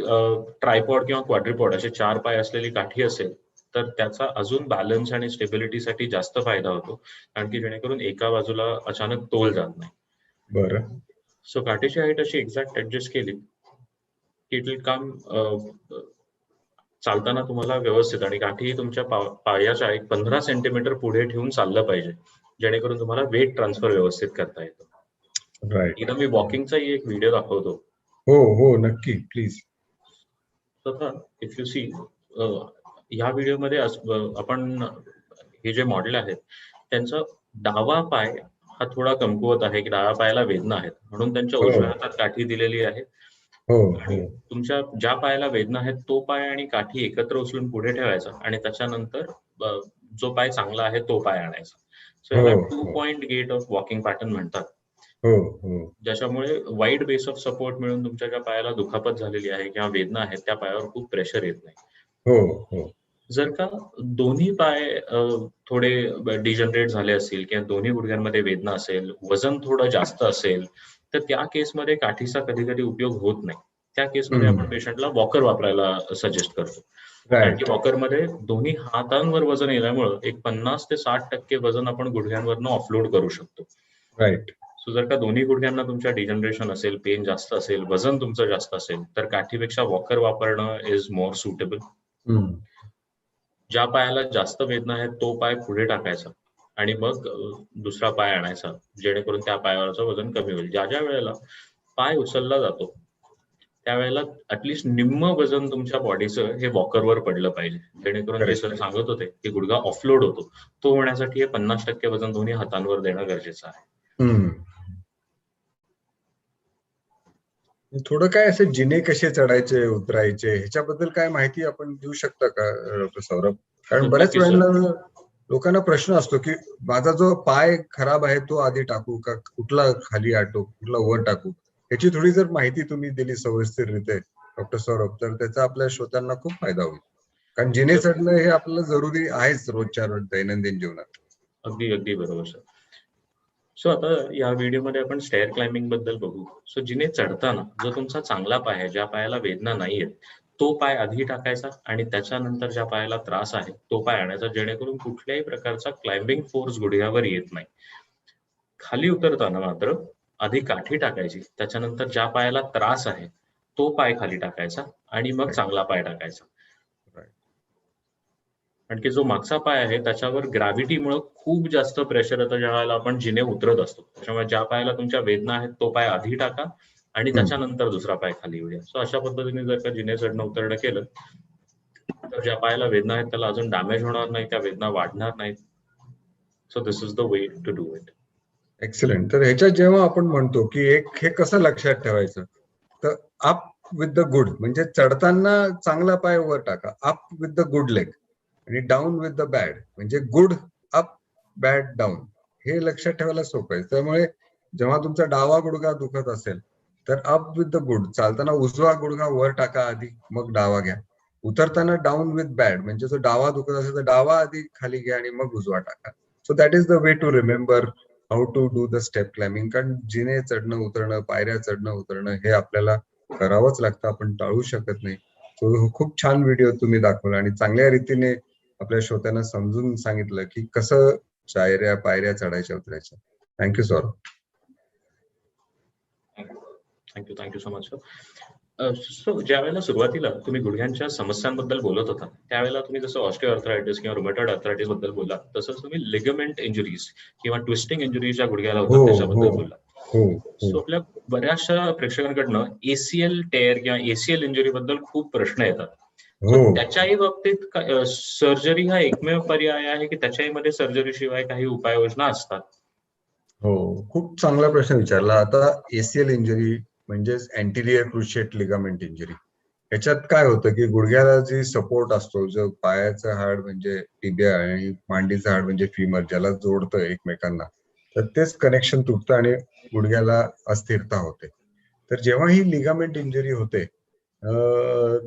ट्रायपॉड किंवा क्वाड्रिपॉड असे 4 पाय असलेली काठी असेल तर त्याचा अजून बॅलन्स आणि स्टेबिलिटीसाठी जास्त फायदा होतो, कारण की जेणेकरून एका बाजूला अचानक तोल जात नाही. बरं. सो काठीची हाईट अशी एक्झॅक्ट ऍडजस्ट केली की इट विल कम चालताना तुम्हाला व्यवस्थित, आणि काठी तुमच्या पायाच्या 15 सेंटीमीटर पुढे ठेवून चाललं पाहिजे, जेणेकरून तुम्हाला वेट ट्रान्सफर व्यवस्थित करता येतं. राईट. इथं मी वॉकिंगचाही एक व्हिडिओ दाखवतो. हो हो नक्की प्लीज. आता इफ यू सी ह्या व्हिडिओमध्ये आपण हे जे मॉडेल आहेत त्यांचा डावा पाय हा थोडा कमकुवत आहे, की डाव्या पायाला वेदना आहेत, म्हणून त्यांच्या हो. उजव्या हातात काठी दिलेली आहे. हो आणि हो तुमच्या ज्या पायाला वेदना आहेत तो पाय आणि काठी एकत्र उचलून पुढे ठेवायचा, आणि त्याच्यानंतर जो पाय चांगला आहे तो पाय आणायचा. सो याला हो 2 point gait of walking pattern म्हणतात, हो हो ज्याच्यामुळे वाईड बेस ऑफ सपोर्ट मिळून तुमच्या ज्या पायाला दुखापत झालेली आहे किंवा वेदना आहेत त्या पायावर खूप प्रेशर येत नाही. हो हो जर का दोन्ही पाय थोडे डिजनरेट झाले असतील किंवा दोन्ही गुडघ्यांमध्ये वेदना असेल, वजन थोडं जास्त असेल, तर त्या केसमध्ये काठीचा कधी कधी उपयोग होत नाही. त्या केसमध्ये आपण पेशंटला वॉकर वापरायला सजेस्ट करतो, कारण की राईट वॉकरमध्ये दोन्ही हातांवर वजन येण्यामुळं एक 50 ते 60% वजन आपण गुडघ्यांवरनं ऑफलोड करू शकतो. राईट. सो जर का दोन्ही गुडघ्यांना तुमच्या डिजनरेशन असेल, पेन जास्त असेल, वजन तुमचं जास्त असेल, तर काठीपेक्षा वॉकर वापरणं इज मोर सुटेबल. ज्या पायाला जास्त वेदना आहे तो पाय पुढे टाकायचा आणि मग दुसरा पाय आणायचा, जेणेकरून त्या पायावरचं वजन कमी होईल. ज्या ज्या वेळेला पाय उचलला जातो त्यावेळेला ऍटलिस्ट निम्म वजन तुमच्या बॉडीचं हे वॉकरवर पडलं पाहिजे, जेणेकरून जे सर सांगत होते की गुडघा ऑफलोड होतो तो होण्यासाठी हे 50% वजन दोन्ही हातांवर देणं गरजेचं आहे. थोडं काय असे जिने कसे चढायचे उतरायचे ह्याच्याबद्दल काय माहिती आपण देऊ शकता का डॉक्टर सौरभ? कारण बऱ्याच नक्कीच सर. वेळेला लोकांना प्रश्न असतो की माझा जो पाय खराब आहे तो आधी टाकू का कुठला खाली आटो कुठला वर टाकू, याची थोडी जर माहिती तुम्ही दिली सविस्तररित्या डॉक्टर सौरभ तर त्याचा आपल्या श्रोत्यांना खूप फायदा होईल. कारण जिने चढणं हे आपल्याला जरुरी आहेच रोजच्या रोज दैनंदिन जीवनात. अगदी अगदी बरोबर सर. सो आता या व्हिडिओमध्ये आपण स्टेअर क्लाइम्बिंग बद्दल बघू. सो जिने चढताना जो तुमचा चांगला पाय आहे, ज्या पायाला वेदना नाहीये, तो पाय आधी टाकायचा आणि त्याच्यानंतर ज्या पायाला त्रास आहे तो पाय आणायचा, जेणेकरून कुठल्याही प्रकारचा क्लाइम्बिंग फोर्स गुडघ्यावर येत नाही. खाली उतरताना मात्र आधी काठी टाकायची, त्याच्यानंतर ज्या पायाला त्रास आहे तो पाय खाली टाकायचा आणि मग चांगला पाय टाकायचा. आणखी जो मागचा पाय आहे त्याच्यावर ग्रॅव्हिटीमुळे खूप जास्त प्रेशर येतं ज्या वेळेला आपण जिने उतरत असतो. त्याच्यामुळे ज्या पायाला तुमच्या वेदना आहेत तो पाय आधी टाका आणि त्याच्यानंतर दुसरा पाय खाली येऊया. सो अशा पद्धतीने जर का जिने चढणं उतरणं केलं तर ज्या पायाला वेदना आहेत त्याला अजून डॅमेज होणार नाही, त्या वेदना वाढणार नाहीत. So this is the way to do it. Excellent. तर ह्याच्यात जेव्हा आपण म्हणतो की एक हे कसं लक्षात ठेवायचं, तर अप विथ द गुड म्हणजे चढताना चांगला पाय वर टाका, up with the good leg, आणि डाऊन विथ द बॅड म्हणजे गुड अप बॅड डाऊन, हे लक्षात ठेवायला सोपं आहे. त्यामुळे जेव्हा तुमचा डावा गुडघा दुखत असेल तर अप विथ द गुड, चालताना उजवा गुडघा वर टाका आधी मग डावा घ्या. उतरताना डाऊन विथ बॅड म्हणजे जो डावा दुखत असेल तर डावा आधी खाली घ्या आणि मग उजवा टाका. So that is the way to remember how to do the step climbing. कारण जिने चढणं उतरणं, पायऱ्या चढणं उतरणं हे आपल्याला करावंच लागतं, आपण टाळू शकत नाही. सो खूप छान व्हिडिओ तुम्ही दाखवला आणि चांगल्या रीतीने आपल्या श्रोत्यांना समजून सांगितलं की कसं पायऱ्या चढायच्या उतरायच्या. Thank you Saurabh. Thank you so much sir. So ज्या वेळेला सुरुवातीला तुम्ही गुडघ्यांच्या समस्यांबद्दल बोलत होता त्यावेळेला तुम्ही जसं ऑस्टिओआर्थरायटिस किंवा रुमॅटॉइड आर्थरायटिस बद्दल बोला, तसंच तुम्ही लिगामेंट इंजुरीज किंवा ट्विस्टिंग इंजुरीज ज्या गुडघ्याला होतात त्याच्याबद्दल बोला. सो आपल्या बऱ्याचशा प्रेक्षकांकडनं ACL टेअर किंवा ACL इंजुरी बद्दल खूप प्रश्न येतात. त्याच्याही बाबतीत सर्जरी हा एकमेव पर्याय आहे की त्याच्याही मध्ये सर्जरी शिवाय काही उपाययोजना असतात? हो, खूप चांगला प्रश्न विचारला. आता ACL इंजुरी म्हणजेच अँटिरियर क्रुशिएट लिगामेंट इंजुरी, याच्यात काय होतं की गुडघ्याला जी सपोर्ट असतो, जो पायाचं हाड म्हणजे टिबिया आणि मांडीचं हाड म्हणजे फिमर ज्याला जोडतं एकमेकांना, तर तेच कनेक्शन तुटतं आणि गुडघ्याला अस्थिरता होते. तर जेव्हा ही लिगामेंट इंजुरी होते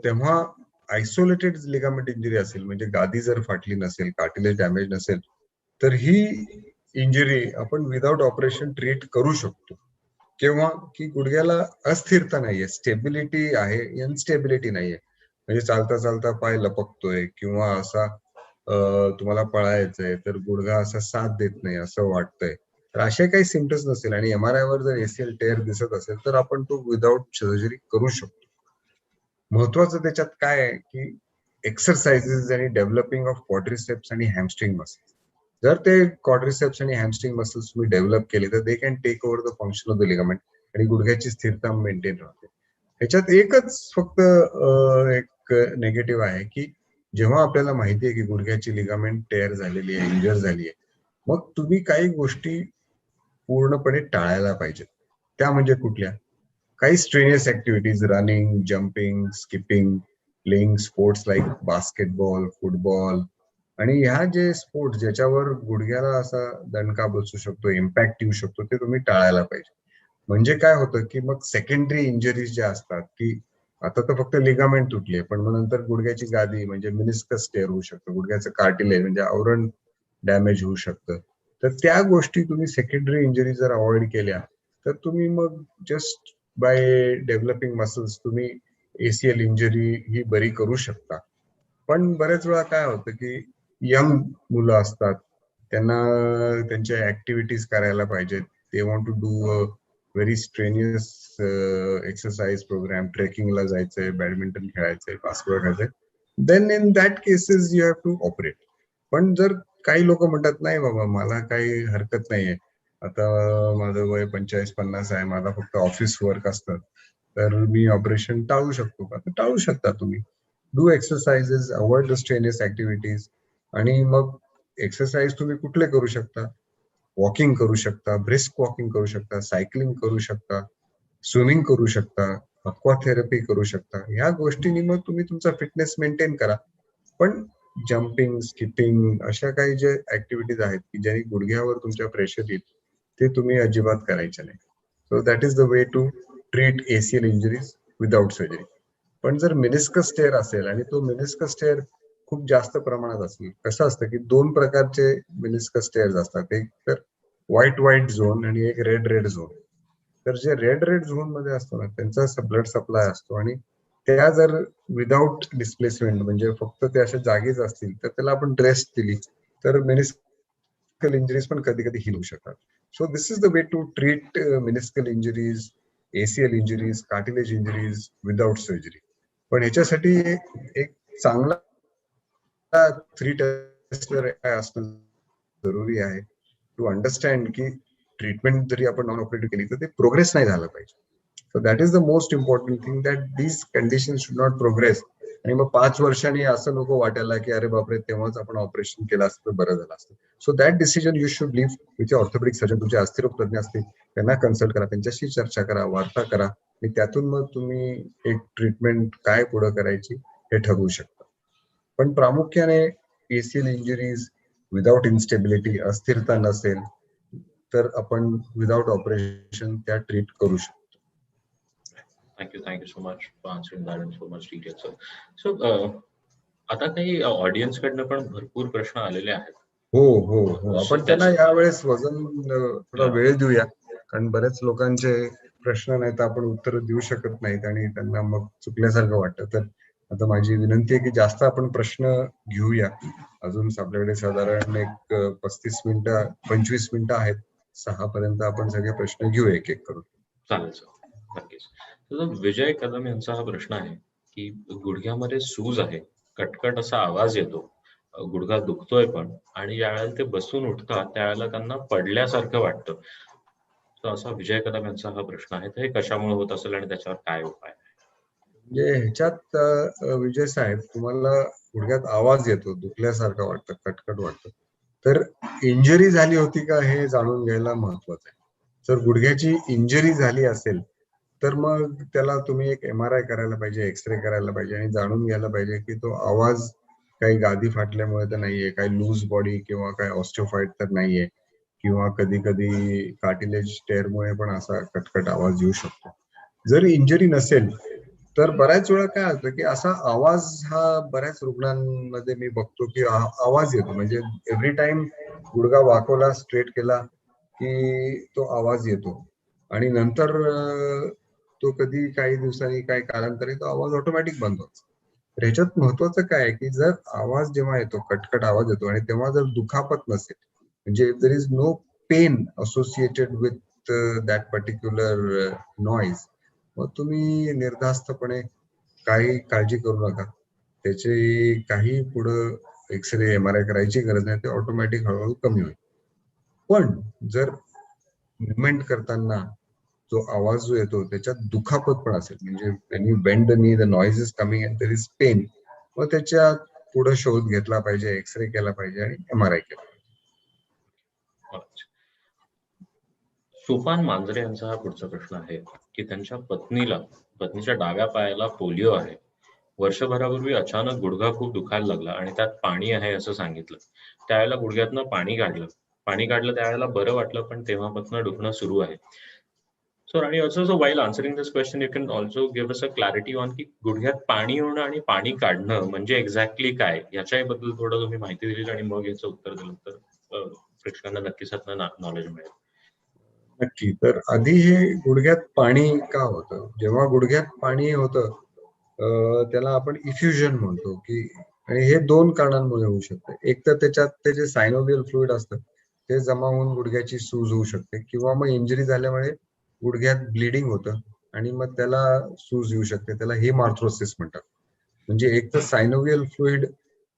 तेव्हा आयसोलेटेड लिगामेंट इंजुरी असेल, म्हणजे गादी जर फाटली नसेल, कार्टिलेज डॅमेज नसेल, तर ही इंजुरी आपण विदाउट ऑपरेशन ट्रीट करू शकतो. किंवा की गुडघ्याला अस्थिरता नाहीये, स्टेबिलिटी आहे, इनस्टेबिलिटी नाहीये, म्हणजे चालता चालता पाय लपकतोय किंवा असा तुम्हाला पळायचंय तर गुडघा असा साथ देत नाही असं वाटतंय, तर असे काही सिम्पटम्स नसेल आणि MRI वर जर ACL टेअर दिसत असेल तर आपण तो विदाउट सर्जरी करू शकतो. महत्वाचं त्याच्यात काय आहे की एक्सरसाइजेस आणि डेव्हलपिंग ऑफ क्वाड्रिसेप्स आणि हॅमस्ट्रिंग मसल्स. जर ते क्वाड्रिसेप्स आणि हॅमस्ट्रिंग मसल्स तुम्ही डेव्हलप केले तर they can take over the function of the ligament आणि गुडघ्याची स्थिरता मेंटेन राहते. ह्याच्यात एकच फक्त एक नेगेटिव्ह आहे की जेव्हा आपल्याला माहिती आहे की गुडघ्याची लिगामेंट टेअर झालेली आहे, इंजर झाली आहे, मग तुम्ही काही गोष्टी पूर्णपणे टाळायला पाहिजेत. त्या म्हणजे कुठल्या? काही strenuous activities, running, jumping, skipping, playing sports like basketball, football आणि ह्या जे स्पोर्ट्स ज्याच्यावर गुडघ्याला असा दणका बसू शकतो, इम्पॅक्ट येऊ शकतो, ते तुम्ही टाळायला पाहिजे. म्हणजे काय होतं की मग सेकंडरी इंजरीज ज्या असतात की आता तर फक्त लिगामेंट तुटले, पण मग नंतर गुडघ्याची गादी म्हणजे मिनिस्कस टेअर होऊ शकतं, गुडघ्याचं कार्टिलेज म्हणजे आवरण डॅमेज होऊ शकतं. तर त्या गोष्टी तुम्ही सेकंडरी इंजरी जर अवॉइड केल्या तर तुम्ही मग जस्ट बाय डेव्हलपिंग मसल्स तुम्ही ACL इंजरी ही बरी करू शकता. पण बरेच वेळा काय होतं की यंग मुलं असतात, त्यांना त्यांच्या ऍक्टिव्हिटीज करायला पाहिजेत, they want to do very strenuous exercise program, ट्रेकिंगला जायचंय, बॅडमिंटन खेळायचंय, बास्केटबॉल खेळायचंय, then in that cases you have to operate. पण जर काही लोक म्हणतात नाही बाबा मला काही हरकत नाहीये, आता माझं वय 45-50 आहे, माझा फक्त ऑफिस वर्क असतं, तर मी ऑपरेशन टाळू शकतो का? तर टाळू शकता तुम्ही. Do exercises, avoid the strenuous activities. आणि मग एक्सरसाइज तुम्ही कुठले करू शकता? वॉकिंग करू शकता, ब्रिस्क वॉकिंग करू शकता, सायकलिंग करू शकता, स्विमिंग करू शकता, अक्वाथेरपी करू शकता. ह्या गोष्टींनी मग तुम्ही तुमचा फिटनेस मेंटेन करा. पण जम्पिंग, स्किपिंग अशा काही जे ऍक्टिव्हिटीज आहेत की ज्याने गुडघ्यावर तुमच्या प्रेशर येईल, ते तुम्ही अजिबात करायचे नाही. So that is the way to treat ACL injuries without surgery. पण जर मेनिस्कस टेअर असेल आणि तो मेनिस्कस टेअर खूप जास्त प्रमाणात असेल, कसं असतं की 2 प्रकारचे मेनिस्कस टेअर्स असतात, एक तर व्हाईट झोन आणि एक रेड झोन. तर जे रेड झोन मध्ये असतो ना त्यांचा ब्लड सप्लाय असतो आणि त्या जर विदाउट डिस्प्लेसमेंट म्हणजे फक्त ते अशा जागीच असतील तर त्याला आपण ड्रेस दिली तर मेनिस्कल इंजुरीज पण कधी कधी हील होऊ शकतात. So this is the way to treat meniscal injuries, ACL injuries, cartilage injuries without surgery. पण ह्याच्यासाठी एक चांगला 3 टेस्टर असणं जरुरी आहे टू अंडरस्टँड की ट्रीटमेंट जरी आपण नॉन ऑपरेटिव्ह केली तर ते प्रोग्रेस नाही झालं पाहिजे. So that is the most important thing, that these condition should not progress. आणि मग 5 वर्षांनी असं नको वाटायला की अरे बापरे तेव्हाच आपण ऑपरेशन केलं असतं तर बरं झालं असतं. So that decision you should leave with orthopaedic surgeon. तुमचे अस्थिरोग तज्ञ असतील त्यांना कन्सल्ट करा, त्यांच्याशी चर्चा करा, वार्ता करा आणि त्यातून मग तुम्ही एक ट्रीटमेंट काय पुढे करायची हे ठरवू शकता. पण प्रामुख्याने ACL इंजुरीज विदाउट इन्स्टेबिलिटी, अस्थिरता नसेल तर आपण विदाउट ऑपरेशन त्या ट्रीट करू शकतो. Thank you so much for answering that in so much detail, sir. So, आता काही ऑडियन्स कडनं पण भरपूर प्रश्न आलेले आहेत. हो आपण त्यांना यावेळेस वजन थोडा वेळ देऊया, कारण बरेच लोकांचे प्रश्न नाहीत आपण उत्तर देऊ शकत नाहीत आणि त्यांना मग चुकल्यासारखं वाटतं. तर आता माझी विनंती आहे की जास्त आपण प्रश्न घेऊया. अजून आपल्याकडे साधारण एक 35 मिनिटं 25 मिनिटं आहेत. 6 पर्यंत आपण सगळे प्रश्न घेऊ एक एक करून. चालेल सर, नक्कीच. तर विजय कदम यांचा हा प्रश्न आहे की गुडघ्यामध्ये सूज आहे, कटकट असा आवाज येतो, गुडघा दुखतोय पण, आणि ज्यावेळेला ते बसून उठतात त्यावेळेला त्यांना पडल्यासारखं वाटतं. तर असा विजय कदम यांचा हा प्रश्न आहे. तर हे कशामुळे होत असेल आणि त्याच्यावर काय उपाय? म्हणजे ह्याच्यात विजय साहेब तुम्हाला गुडघ्यात आवाज येतो, दुखल्यासारखं वाटतं, कटकट वाटतं, तर इंजरी झाली होती का हे जाणून घ्यायला महत्वाचं आहे. जर गुडघ्याची इंजरी झाली असेल तर मग त्याला तुम्ही एक MRI करायला पाहिजे, एक्सरे करायला पाहिजे आणि जाणून घ्यायला पाहिजे की तो आवाज काही गादी फाटल्यामुळे तर नाहीये, काही लूज बॉडी किंवा काही ऑस्टिओफाईट तर नाहीये, किंवा कधी कधी कार्टिलेज टेअरमुळे पण असा कटकट आवाज येऊ शकतो. जर इंजरी नसेल तर बऱ्याच वेळा काय होतं की असा आवाज हा बऱ्याच रुग्णांमध्ये मी बघतो की आवाज येतो, म्हणजे एव्हरी टाइम गुडघा वाकवला, स्ट्रेट केला की तो आवाज येतो आणि नंतर तो कधी काही दिवसांनी काही कालांतरी तो आवाज ऑटोमॅटिक बंद होतो. तर ह्याच्यात महत्वाचं काय आहे की जर आवाज जेव्हा येतो, कटकट आवाज येतो आणि तेव्हा जर दुखापत नसेल, म्हणजे there is no pain associated with that particular noise, मग तुम्ही निर्धास्तपणे काही काळजी करू नका. त्याची काही पुढं एक्सरे एमआरआय करायची गरज नाही, ते ऑटोमॅटिक हळूहळू कमी होईल. पण जर मुवमेंट करताना जो आवाज जो येतो त्याच्यात दुखापत पण असेल, म्हणजे when you bend the knee, the noise is coming and there is pain, मग त्याच्यात पुढे शोध घेतला पाहिजे, एक्सरे केला पाहिजे आणि एमआरआय केला पाहिजे. अच्छा. सोपान मांजरे यांचा हा पुढचा प्रश्न आहे की त्यांच्या पत्नीच्या डाव्या पायाला पोलिओ आहे. वर्षभरापूर्वी अचानक गुडघा खूप दुखायला लागला आणि त्यात पाणी आहे असं सांगितलं. त्यावेळेला गुडघ्यातनं पाणी काढलं त्यावेळेला बरं वाटलं, पण तेव्हापासून दुखणं सुरू आहे. So Rani, so while answering this question, you can also give us a clarity on की गुडघ्यात पाणी होणं आणि पाणी काढणं म्हणजे एक्झॅक्टली काय, याच्याबद्दल थोडं तुम्ही माहिती दिली आणि मग याचं उत्तर दिलं तर प्रेक्षकांना नक्कीच त्यातनं नॉलेज मिळेल. नक्की. तर आधी हे गुडघ्यात पाणी का होतं? जेव्हा गुडघ्यात पाणी होतं त्याला आपण इफ्युजन म्हणतो की, आणि हे 2 कारणांमुळे होऊ शकतं. एक तर त्याच्यात ते जे सायनोव्हियल फ्लुइड असतं ते जमा होऊन गुडघ्याची सूज होऊ शकते, किंवा मग इंजरी झाल्यामुळे गुडघ्यात ब्लिडिंग होतं आणि मग त्याला सूज येऊ शकते. त्याला हेमार्थ्रोसिस म्हणतात. म्हणजे एक तर सायनोव्हियल फ्लुइड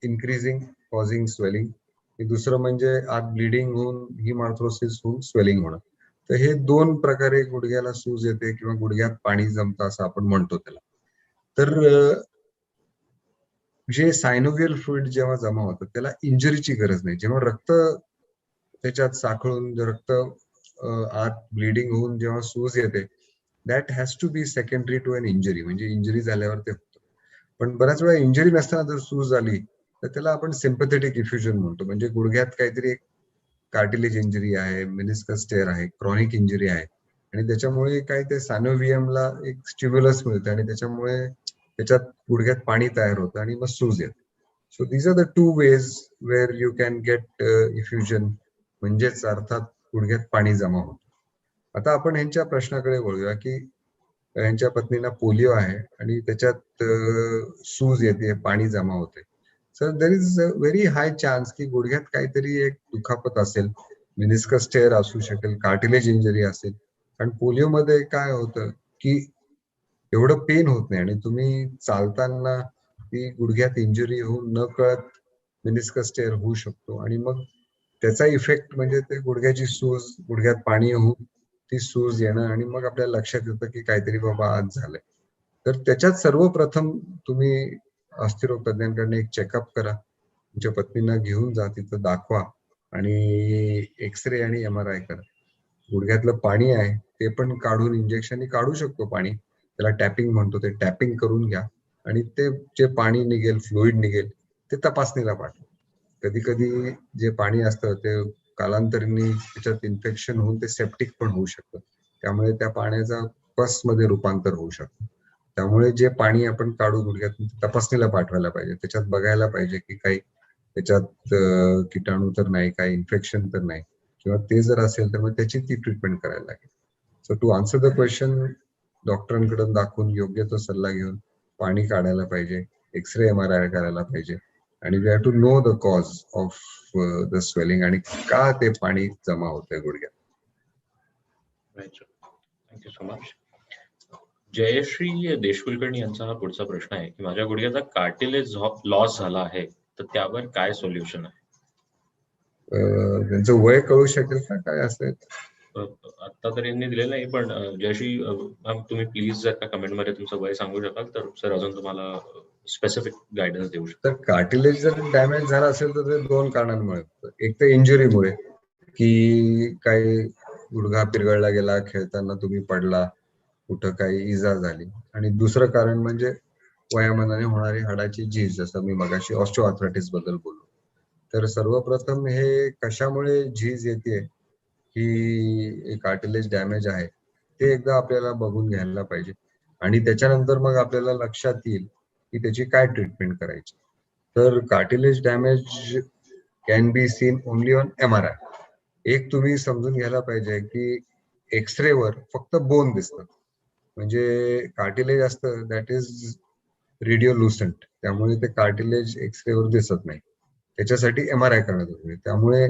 इन्क्रीजिंग कॉझिंग स्वेलिंग, दुसरं म्हणजे आत ब्लिडिंग होऊन हेमार्थ्रोसिस होऊन स्वेलिंग होणं. तर हे 2 प्रकारे गुडघ्याला सूज येते किंवा गुडघ्यात पाणी जमतं असं आपण म्हणतो त्याला. तर जे सायनोव्हियल फ्लुइड जेव्हा जमा होतं त्याला इंजरीची गरज नाही. जेव्हा रक्त त्याच्यात साखळून रक्त आत ब्लिडिंग होऊन जेव्हा सूज येते, that has to be secondary to an injury, म्हणजे इंजरी झाल्यावर ते होतं. पण बऱ्याच वेळा इंजरी नसताना जर सूज झाली तर त्याला आपण सिम्पथेटिक इफ्युजन म्हणतो. म्हणजे गुडघ्यात काहीतरी एक कार्टिलेज इंजरी आहे, मेनिस्कस टेअर आहे, क्रॉनिक इंजरी आहे आणि त्याच्यामुळे काय ते सायनोव्हियमला एक स्टिम्युलस मिळतं आणि त्याच्यामुळे त्याच्यात गुडघ्यात पाणी तयार होतं आणि मग सूज येते. So these are the 2 ways where you can get effusion, म्हणजेच अर्थात गुडघ्यात पाणी जमा होतं. आता आपण यांच्या प्रश्नाकडे वळूया की यांच्या पत्नीला पोलिओ आहे आणि त्याच्यात सूज येते, पाणी जमा होते. Sir there is a very high chance की गुडघ्यात काहीतरी एक दुखापत असेल, मेनिस्कस टेअर असू शकेल, कार्टिलेज इंजरी असेल. कारण पोलिओ मध्ये काय होतं की एवढं पेन होत नाही आणि तुम्ही चालताना ती गुडघ्यात इंजुरी होऊन न कळत मेनिस्कस टेअर होऊ शकतो आणि मग त्याचा इफेक्ट म्हणजे ते गुडघ्याची सूज, गुडघ्यात पाणी होऊन ती सूज येणं आणि मग आपल्याला लक्षात येतं की काहीतरी बाबा आज झालंय. तर त्याच्यात सर्वप्रथम तुम्ही अस्थिरोग तज्ञांकडनं एक चेकअप करा, तुमच्या पत्नींना घेऊन जा, तिथं दाखवा आणि एक्सरे आणि एमआरआय करा. गुडघ्यातलं पाणी आहे ते पण काढून इंजेक्शननी काढू शकतो पाणी, त्याला टॅपिंग म्हणतो, ते टॅपिंग करून घ्या आणि ते जे पाणी निघेल, फ्लुइड निघेल, ते तपासणीला पाठवा. कधी कधी जे पाणी असतं ते कालांतराने त्याच्यात इन्फेक्शन होऊन ते सेप्टिक पण होऊ शकतं, त्यामुळे त्या पाण्याचा पस मध्ये रूपांतर होऊ शकतं. त्यामुळे जे पाणी आपण काढू गुडघ्यातून तपासणीला पाठवायला पाहिजे, त्याच्यात बघायला पाहिजे की काही त्याच्यात किटाणू तर नाही, काही इन्फेक्शन तर नाही, किंवा ते जर असेल तर मग त्याची ती ट्रीटमेंट करायला लागेल. So to answer the question, डॉक्टरांकडे दाखवून योग्य तो सल्ला घेऊन पाणी काढायला पाहिजे, एक्सरे एमआरआय करायला पाहिजे आणि we have to know the cause of the swelling आणि का ते पाणी जमा होतंय गुडघ्यात. Thank you so much. Jayashree Deshkulkarni यांचा हा पुढचा प्रश्न आहे की माझ्या गुडघ्याचा कार्टिलेज लॉस झाला आहे, तर त्यावर काय सोल्युशन आहे? त्यांचं वय कळू शकेल का काय असेल? आता तर यांनी दिलेलं नाही, पण जयश्री मॅम तुम्ही प्लीज जर का कमेंट मध्ये तुमचं वय सांगू शकाल तर सर अजून तुम्हाला स्पेसिफिक गायडन्स देऊ शकतो. तर कार्टिलेज जर डॅमेज झाला असेल तर ते 2 कारणांमुळे, एक तर इंजुरीमुळे की काही गुडघा पिरगळला गेला, खेळताना तुम्ही पडला, कुठं काही इजा झाली, आणि दुसरं कारण म्हणजे वयामानाने होणारी हाडाची झीज, जसं मी मगाशी ऑस्टिओआर्थरायटिस बद्दल बोललो. तर सर्वप्रथम हे कशामुळे झीज येते, ही कार्टिलेज डॅमेज आहे ते एकदा आपल्याला बघून घ्यायला पाहिजे. आणि त्याच्यानंतर मग आपल्याला लक्षात येईल की त्याची काय ट्रीटमेंट करायची. तर cartilage damage can be seen only on MRI. एक तुम्ही समजून घ्यायला पाहिजे की एक्सरेवर फक्त बोन दिसतं, म्हणजे कार्टिलेज असतं दॅट इज रेडिओलुसंट, त्यामुळे ते कार्टिलेज एक्सरेवर दिसत नाही. त्याच्यासाठी MRI करण्यात होते. त्यामुळे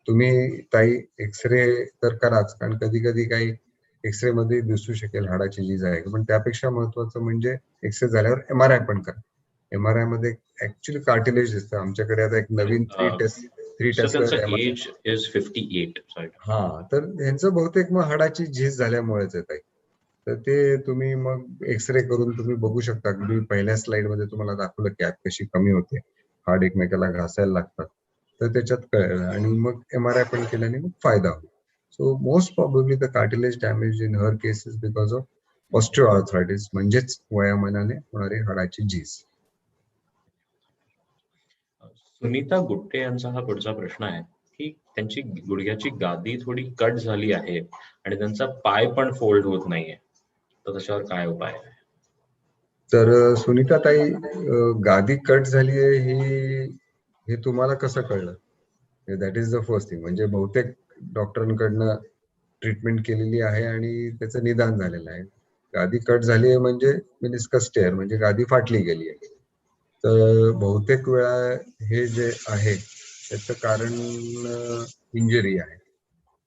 तुम्ही ताई एक्सरे तर कराच, कारण कधी कधी काही एक्सरे मध्ये दिसू शकेल हाडाची झीज आहे, पण त्यापेक्षा महत्वाचं म्हणजे एक्सरे झाल्यावर MRI पण करा. MRI मध्ये ऍक्च्युअली कार्टिलेज दिसतं. आमच्याकडे आता एक नवीन थ्री सर टेस्ला त्यांचं एज इज 58. हा, तर यांचं बहुतेक मग हाडाची झीज झाल्यामुळेच येत आहे. तर ते तुम्ही मग एक्सरे करून तुम्ही बघू शकता. मी पहिल्या स्लाइड मध्ये तुम्हाला दाखवलं की आत कशी कमी होते, हाड एकमेकाला घासायला लागतात, तर त्याच्यात कळलं. आणि मग MRI पण केल्याने मग फायदा होतो. So most probably the cartilage damage in her case is because of osteoarthritis, म्हणजेच वयामानाने होणारी हाडाची झीज. सुनीता गुट्टे यांचा हा पुढचा प्रश्न आहे की त्यांची गुडघ्याची गादी थोडी कट झाली आहे आणि त्यांचा पाय पण फोल्ड होत नाहीये, तर त्याच्यावर काय उपाय आहे? तर सुनीता ताई, गादी कट झाली आहे हे तुम्हाला कसं कळलं? That is the first thing. म्हणजे बहुतेक डॉक्टरांकडनं ट्रीटमेंट केलेली आहे आणि त्याचं निदान झालेलं आहे. गादी कट झाली आहे म्हणजे मेनिस्कस टेअर, म्हणजे गादी फाटली गेली आहे. तर बहुतेक वेळा हे जे आहे त्याचं कारण इंजरी आहे,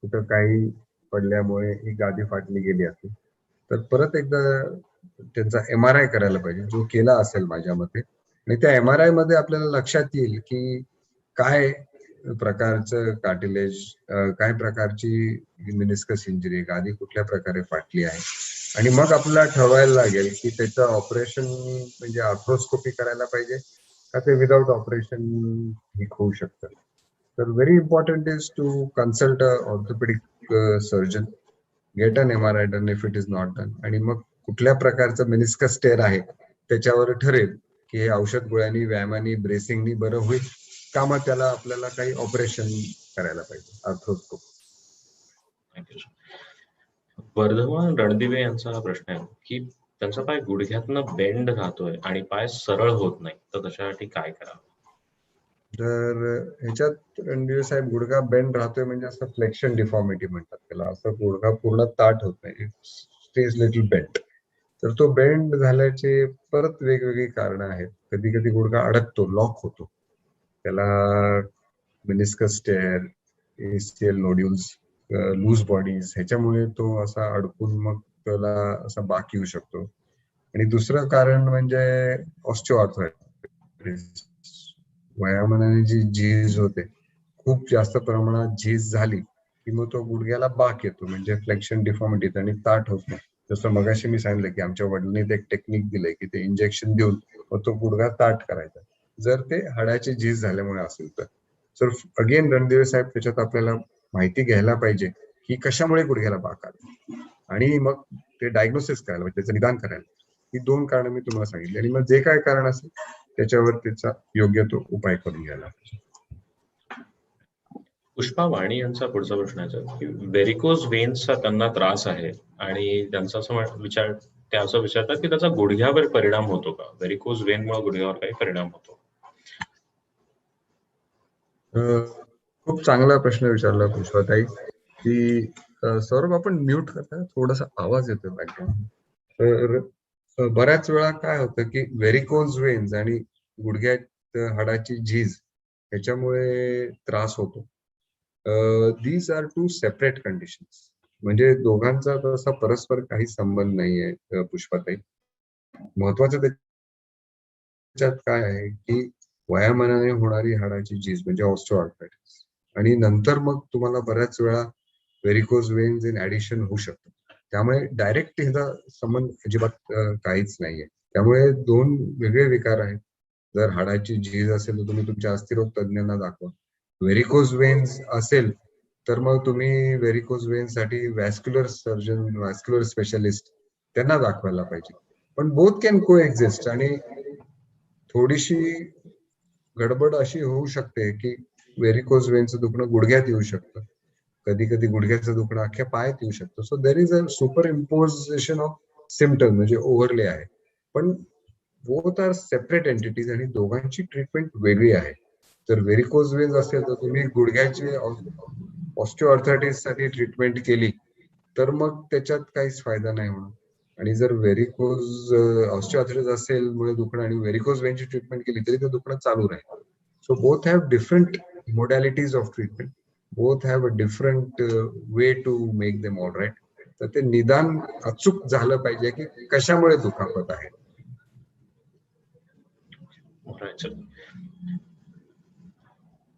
कुठं काही पडल्यामुळे ही गादी फाटली गेली असेल. तर परत एकदा त्यांचा MRI करायला पाहिजे, जो केला असेल माझ्या मते. आणि त्या MRI मध्ये आपल्याला लक्षात येईल की काय प्रकारचं कार्टिलेज, काय प्रकारची मेनिस्कस इंजुरी, गादी कुठल्या प्रकारे फाटली आहे. आणि मग आपल्याला ठरवायला लागेल की त्याचं ऑपरेशन म्हणजे आर्थ्रोस्कोपी करायला पाहिजे का ते विदाउट ऑपरेशन ठीक होऊ शकतं. तर very important is to consult a orthopaedic surgeon, get an MRI done if it is not done. आणि मग कुठल्या प्रकारचं मेनिस्कस टेअर आहे त्याच्यावर ठरेल की हे औषध गोळ्यांनी, व्यायामानी, ब्रेसिंगनी बरं होईल का मग त्याला आपल्याला काही ऑपरेशन करायला पाहिजे, आर्थ्रोस्कोप. वर्धमान रणदिवे यांचा हा प्रश्न आहे की त्यांचा पाय गुडघ्यातनं बेंड राहतोय आणि पाय सरळ होत नाही, तर त्याच्यासाठी काय करावं? तर ह्याच्यात रणदिवे साहेब, गुडघा बेंड राहतोय म्हणजे असं फ्लेक्शन डिफॉर्मिटी म्हणतात त्याला. असं गुडघा पूर्ण ताठ होत नाही, इट स्टेज लिटल बेंड. तर तो बेंड झाल्याचे परत वेगवेगळी कारणं आहेत. कधी कधी गुडघा अडकतो, लॉक होतो, त्याला meniscus tear, ACL nodules, loose bodies, ह्याच्यामुळे तो असा अडकून मग त्याला असा बाक येऊ शकतो. आणि दुसरं कारण म्हणजे ऑस्टिओआर्थरायटिस. वयामानाने जी झीज होते, खूप जास्त प्रमाणात झीज झाली की मग तो गुडघ्याला बाक येतो, म्हणजे फ्लेक्शन डिफॉर्मिटी, आणि ताठ होत नाही. जसं मगाशी मी सांगितलं की आमच्या वडिलांनी एक टेक्निक दिलंय की ते इंजेक्शन देऊन मग तो गुडघा ताठ करायचा, जर ते हाडाची झीज झाल्यामुळे असेल तर. सर अगेन रणदिवे साहेब, त्याच्यात आपल्याला माहिती घ्यायला पाहिजे की कशामुळे गुडघ्याला बाक आली, आणि मग ते डायग्नोसिस करायला पाहिजे, त्याचं निदान करायला. ही 2 कारणं मी तुम्हाला सांगितली, आणि मग जे काय कारण असेल त्याच्यावर त्याचा योग्य तो उपाय करून घ्यायला पाहिजे. पुष्पा वाणी यांचा पुढचा प्रश्न आहे की व्हेरिकोज वेन्सचा त्यांना त्रास आहे आणि त्यांचा ते असं विचारतात की त्याचा गुडघ्यावर परिणाम होतो का? व्हेरिकोज वेनमुळे गुडघ्यावर काही परिणाम होतो? खूप चांगला प्रश्न विचारला पुष्पाताई. की सौरभ, आपण म्यूट करता, थोडासा आवाज येतो बॅकग्राऊंड. तर बऱ्याच वेळा काय होतं की व्हेरिकोज वेन्स आणि गुडघ्यात हाडाची झीज ह्याच्यामुळे त्रास होतो. दीज आर 2 सेपरेट कंडिशन्स, म्हणजे दोघांचा तसा परस्पर काही संबंध नाहीये पुष्पाताई. महत्वाचं त्याच्यात काय आहे की वयामानाने होणारी हाडाची झीज म्हणजे ऑस्टिओआर्थरायटिस, आणि नंतर मग तुम्हाला बऱ्याच वेळा व्हेरिकोज वेन्स इन ऍडिशन होऊ शकतं. त्यामुळे डायरेक्ट ह्याचा संबंध अजिबात काहीच नाहीये. त्यामुळे 2 वेगळे विकार आहेत. जर हाडाची झीज असेल तर तुम्ही तुमच्या अस्थिरोग तज्ञांना दाखवा. व्हेरिकोज वेन्स असेल तर मग तुम्ही व्हेरिकोज वेन्स साठी व्हॅस्क्युलर सर्जन, व्हॅस्क्युलर स्पेशलिस्ट त्यांना दाखवायला पाहिजे. पण बोथ कॅन को एक्झिस्ट, आणि थोडीशी गडबड अशी होऊ शकते की व्हेरिकोज वेन्सचं दुखणं गुडघ्यात येऊ शकतं, कधी कधी गुडघ्याचं दुखणं अख्ख्या पायात येऊ शकतं. So there is a super imposition of symptom म्हणजे ओव्हरले आहे, पण बोथ आर सेपरेट एंटिटीज आणि दोघांची ट्रीटमेंट वेगळी आहे. जर व्हेरिकोज वेन्स असेल तर तुम्ही गुडघ्याची ऑस्टिओआर्थरायटिस साठी ट्रीटमेंट केली तर मग त्याच्यात काहीच फायदा नाही होणार. आणि जर व्हेरिकोज ऑस्टिओआर्थरायटिस असेल मुळे दुखणं आणि व्हेरिकोज वेनची ट्रीटमेंट केली तरी ते दुखणं चालू राहील. So both have different modalities of treatment, both have a different way to make them all right. तर ते निदान अचूक झालं पाहिजे की कशामुळे दुखापत आहे.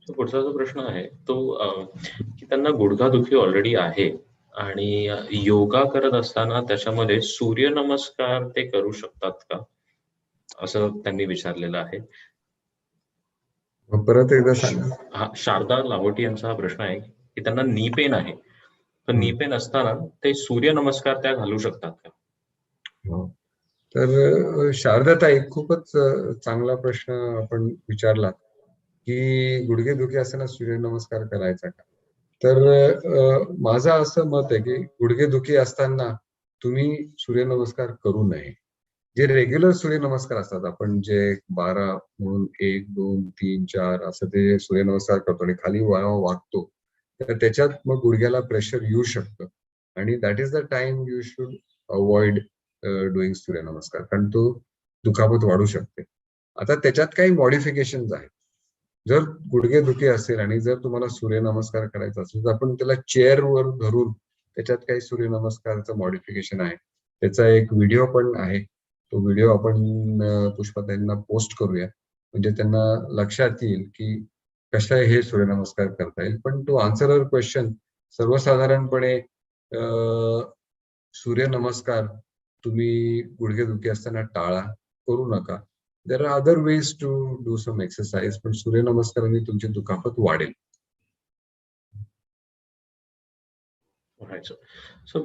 पुढचा जो प्रश्न आहे तो की त्यांना गुडघादुखी ऑलरेडी आहे आणि योगा करत असताना त्याच्यामध्ये सूर्यनमस्कार ते करू शकतात का, असं त्यांनी विचारलेलं आहे. परत एकदा सांगा. हा शारदा लाहोटी यांचा हा प्रश्न आहे की त्यांना नी पेन आहे, तर नी पेन असताना ते सूर्यनमस्कार त्या घालू शकतात का? तर शारदाताई, खूपच चांगला प्रश्न आपण विचारला की गुडघेदुखी असताना सूर्यनमस्कार करायचा का. तर माझं असं मत आहे की गुडघेदुखी असताना तुम्ही सूर्यनमस्कार करू नये. जे रेग्युलर सूर्यनमस्कार असतात, आपण जे 12 म्हणून 1 2 3 4 असं ते सूर्यनमस्कार करतो आणि खाली वागतो, तर त्याच्यात मग गुडघ्याला प्रेशर येऊ शकतं आणि that is the time you should avoid doing Suryanamaskar, कारण तो दुखापत वाढू शकते. आता त्याच्यात काही मॉडिफिकेशन आहेत. जर गुडघेदुखी असेल आणि जर तुम्हाला सूर्यनमस्कार करायचा असेल तर आपण त्याला चेअरवर धरून त्याच्यात काही सूर्यनमस्कारचं मॉडिफिकेशन आहे. त्याचा एक व्हिडिओ पण आहे. तो व्हिडिओ आपण पुष्पाताईंना पोस्ट करूया, म्हणजे त्यांना लक्षात येईल की कशा हे सूर्यनमस्कार करता येईल. पण टू आन्सर युअर क्वेश्चन, सर्वसाधारणपणे सूर्यनमस्कार तुम्ही गुडघेदुखी असताना टाळा, करू नका. There are other ways to do some exercise, पण सूर्यनमस्कारांनी तुमची दुखापत वाढेल. सो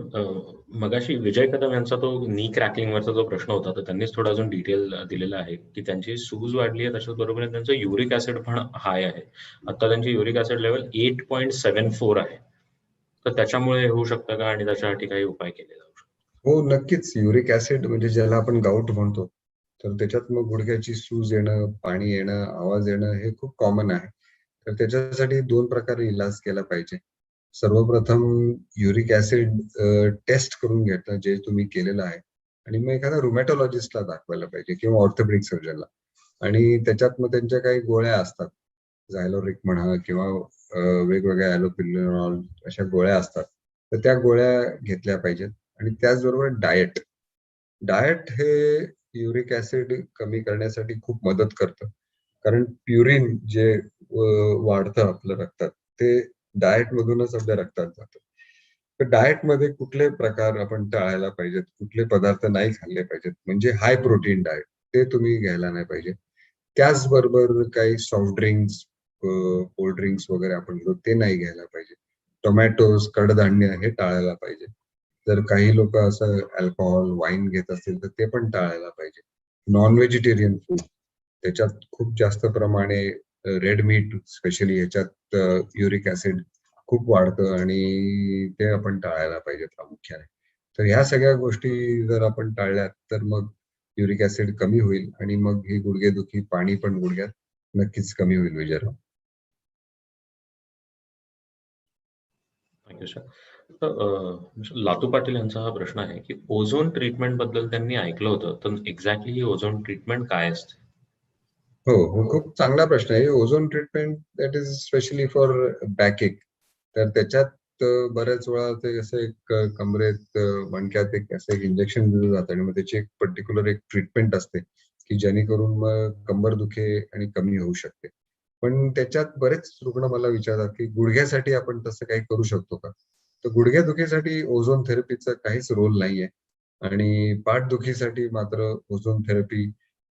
मगाशी विजय कदम यांचा तो नी क्रॅकलिंग वरचा जो प्रश्न होता, तर त्यांनीच थोडा अजून डिटेल दिलेला आहे की त्यांची सूज वाढली आहे, त्याच्याच बरोबर त्यांचं युरिक ऍसिड पण हाय आहे. आता त्यांची युरिक ऍसिड लेवल 8.74 आहे. तर त्याच्यामुळे होऊ शकतं का आणि त्याच्यासाठी काही उपाय केले जाऊ शकतो? हो, नक्कीच. युरिक ऍसिड म्हणजे ज्याला आपण गाऊट म्हणतो, तर त्याच्यात मग गुडघ्याची सूज येणं, पाणी येणं, आवाज येणं हे खूप कॉमन आहे. तर त्याच्यासाठी 2 प्रकारे इलाज केला पाहिजे. सर्वप्रथम युरिक ऍसिड टेस्ट करून घेतलं, जे तुम्ही केलेलं आहे, आणि मग एखाद्या रुमॅटॉलॉजिस्टला दाखवायला पाहिजे किंवा ऑर्थोपेडिक सर्जनला. आणि त्याच्यात मग त्यांच्या काही गोळ्या असतात, झायलोरिक म्हणा किंवा वेगवेगळ्या ॲलोपिरिनॉल अशा गोळ्या असतात. तर त्या गोळ्या घेतल्या पाहिजेत. आणि त्याचबरोबर डाएट हे युरिक ऍसिड कमी करण्यासाठी खूप मदत करतं, कारण प्युरिन जे वाढतं आपल्या रक्तात ते डाएट मधूनच आपल्या रक्तात जातं. तर डाएट मध्ये कुठले प्रकार आपण टाळायला पाहिजेत, कुठले पदार्थ नाही खाल्ले पाहिजेत, म्हणजे हाय प्रोटीन डाएट ते तुम्ही घ्यायला नाही पाहिजे. त्याचबरोबर काही सॉफ्ट ड्रिंक्स, कोल्ड ड्रिंक्स वगैरे आपण घेतो ते नाही घ्यायला पाहिजे. टोमॅटोज, कडधान्य हे टाळायला पाहिजे. जर काही लोक असं अल्कोहोल, वाईन घेत असतील तर ते पण टाळायला पाहिजे. नॉन व्हेजिटेरियन फूड, त्याच्यात खूप जास्त प्रमाणे रेड मीट स्पेशली ह्याच्यात युरिक ऍसिड खूप वाढतं आणि ते आपण टाळायला पाहिजे प्रामुख्याने. तर ह्या सगळ्या गोष्टी जर आपण टाळल्यात तर मग युरिक ऍसिड कमी होईल आणि मग ही गुडघेदुखी, पाणी पण गुडघ्यात नक्कीच कमी होईल विजयराव. Thank you sir. लातू पाटील यांचा हा प्रश्न आहे की ओझोन ट्रीटमेंट बद्दल त्यांनी ऐकलं होतं, तर एक्झॅक्टली ही ओझोन ट्रीटमेंट काय असते? हो, खूप चांगला प्रश्न आहे. Ozone treatment that is specially for backache. तर त्याच्यात बऱ्याच वेळा ते असं एक कमरेत, मणक्यात एक असं एक इंजेक्शन दिलं जातं आणि मग त्याची एक पर्टिक्युलर एक ट्रीटमेंट असते की जेणेकरून मग कंबर दुखे आणि कमी होऊ शकते. पण त्याच्यात बरेच रुग्ण मला विचारतात की गुडघ्यासाठी आपण तसं काही करू शकतो का. तर गुडघ्यादुखीसाठी ओझोन थेरपीचा काहीच रोल नाहीये आणि पाठदुखीसाठी मात्र ओझोन थेरपी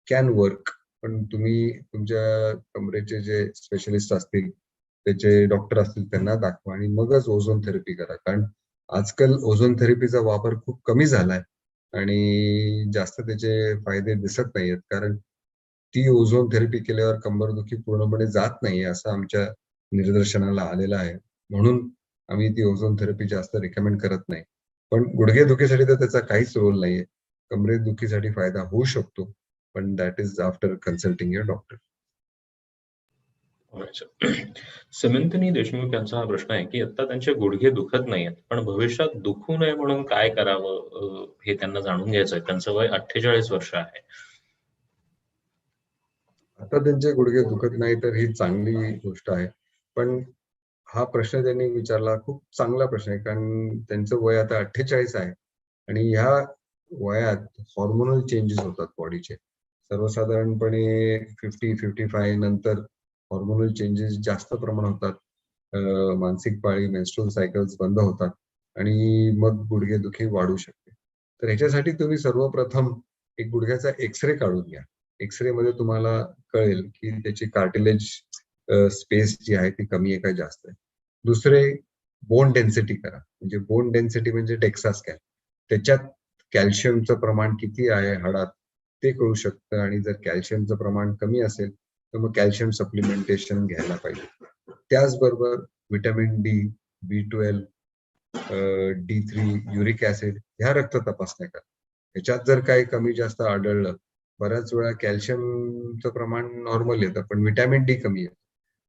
कॅन वर्क. पण तुम्ही तुमच्या कमरेचे जे स्पेशलिस्ट असतील, त्याचे डॉक्टर असतील, त्यांना दाखवा आणि मगच ओझोन थेरपी करा. कारण आजकाल ओझोन थेरपीचा वापर खूप कमी झालाय आणि जास्त त्याचे फायदे दिसत नाहीयेत, कारण ती ओझोन थेरपी केल्यावर कंबरदुखी पूर्णपणे जात नाहीये असं आमच्या निदर्शनाला आलेलं आहे. म्हणून आम्ही ती ओझोन थेरपी जास्त रिकमेंड करत नाही. पण गुडघेदुखीसाठी तर त्याचा काहीच रोल नाहीये. कमरेदुखीसाठी फायदा होऊ शकतो, पण that is after consulting your doctor. Simantani Deshmukh यांचा हा प्रश्न आहे की आता त्यांचे गुडघे दुखत नाहीयेत, पण भविष्यात दुखू नये म्हणून काय करावं हे त्यांना जाणून घ्यायचं आहे. त्यांचं वय 48 वर्ष आहे. आता त्यांचे गुडघे दुखत नाही तर ही चांगली गोष्ट आहे, पण हा प्रश्न त्यांनी विचारला खूप चांगला प्रश्न आहे, कारण त्यांचं वय आता 48 आहे आणि ह्या वयात हॉर्मोनल चेंजेस होतात बॉडीचे. सर्वसाधारणपणे 50-55 नंतर हॉर्मोनल चेंजेस जास्त प्रमाणात होतात. मासिक पाळी मेन्स्ट्रुअल सायकल्स बंद होतात आणि मग गुडघेदुखी वाढू शकते. तर ह्याच्यासाठी तुम्ही सर्वप्रथम एक गुडघ्याचा एक्सरे काढून घ्या. एक्सरे मध्ये तुम्हाला कळेल की त्याची कार्टिलेज स्पेस जी आहे ती कमी आहे का जास्त आहे. दुसरे, बोन डेन्सिटी करा. म्हणजे बोन डेन्सिटी म्हणजे डेक्सा स्कॅन. त्याच्यात कॅल्शियमचं प्रमाण किती आहे हाडात ते कळू शकतं, आणि जर कॅल्शियमचं प्रमाण कमी असेल तर मग कॅल्शियम सप्लिमेंटेशन घ्यायला पाहिजे. त्याचबरोबर vitamin D, B12, D3, uric acid ह्या रक्त तपासण्या करा. ह्याच्यात जर काही कमी जास्त आढळलं, बऱ्याच वेळा कॅल्शियमचं प्रमाण नॉर्मल येतं पण व्हिटॅमिन डी कमी येतं.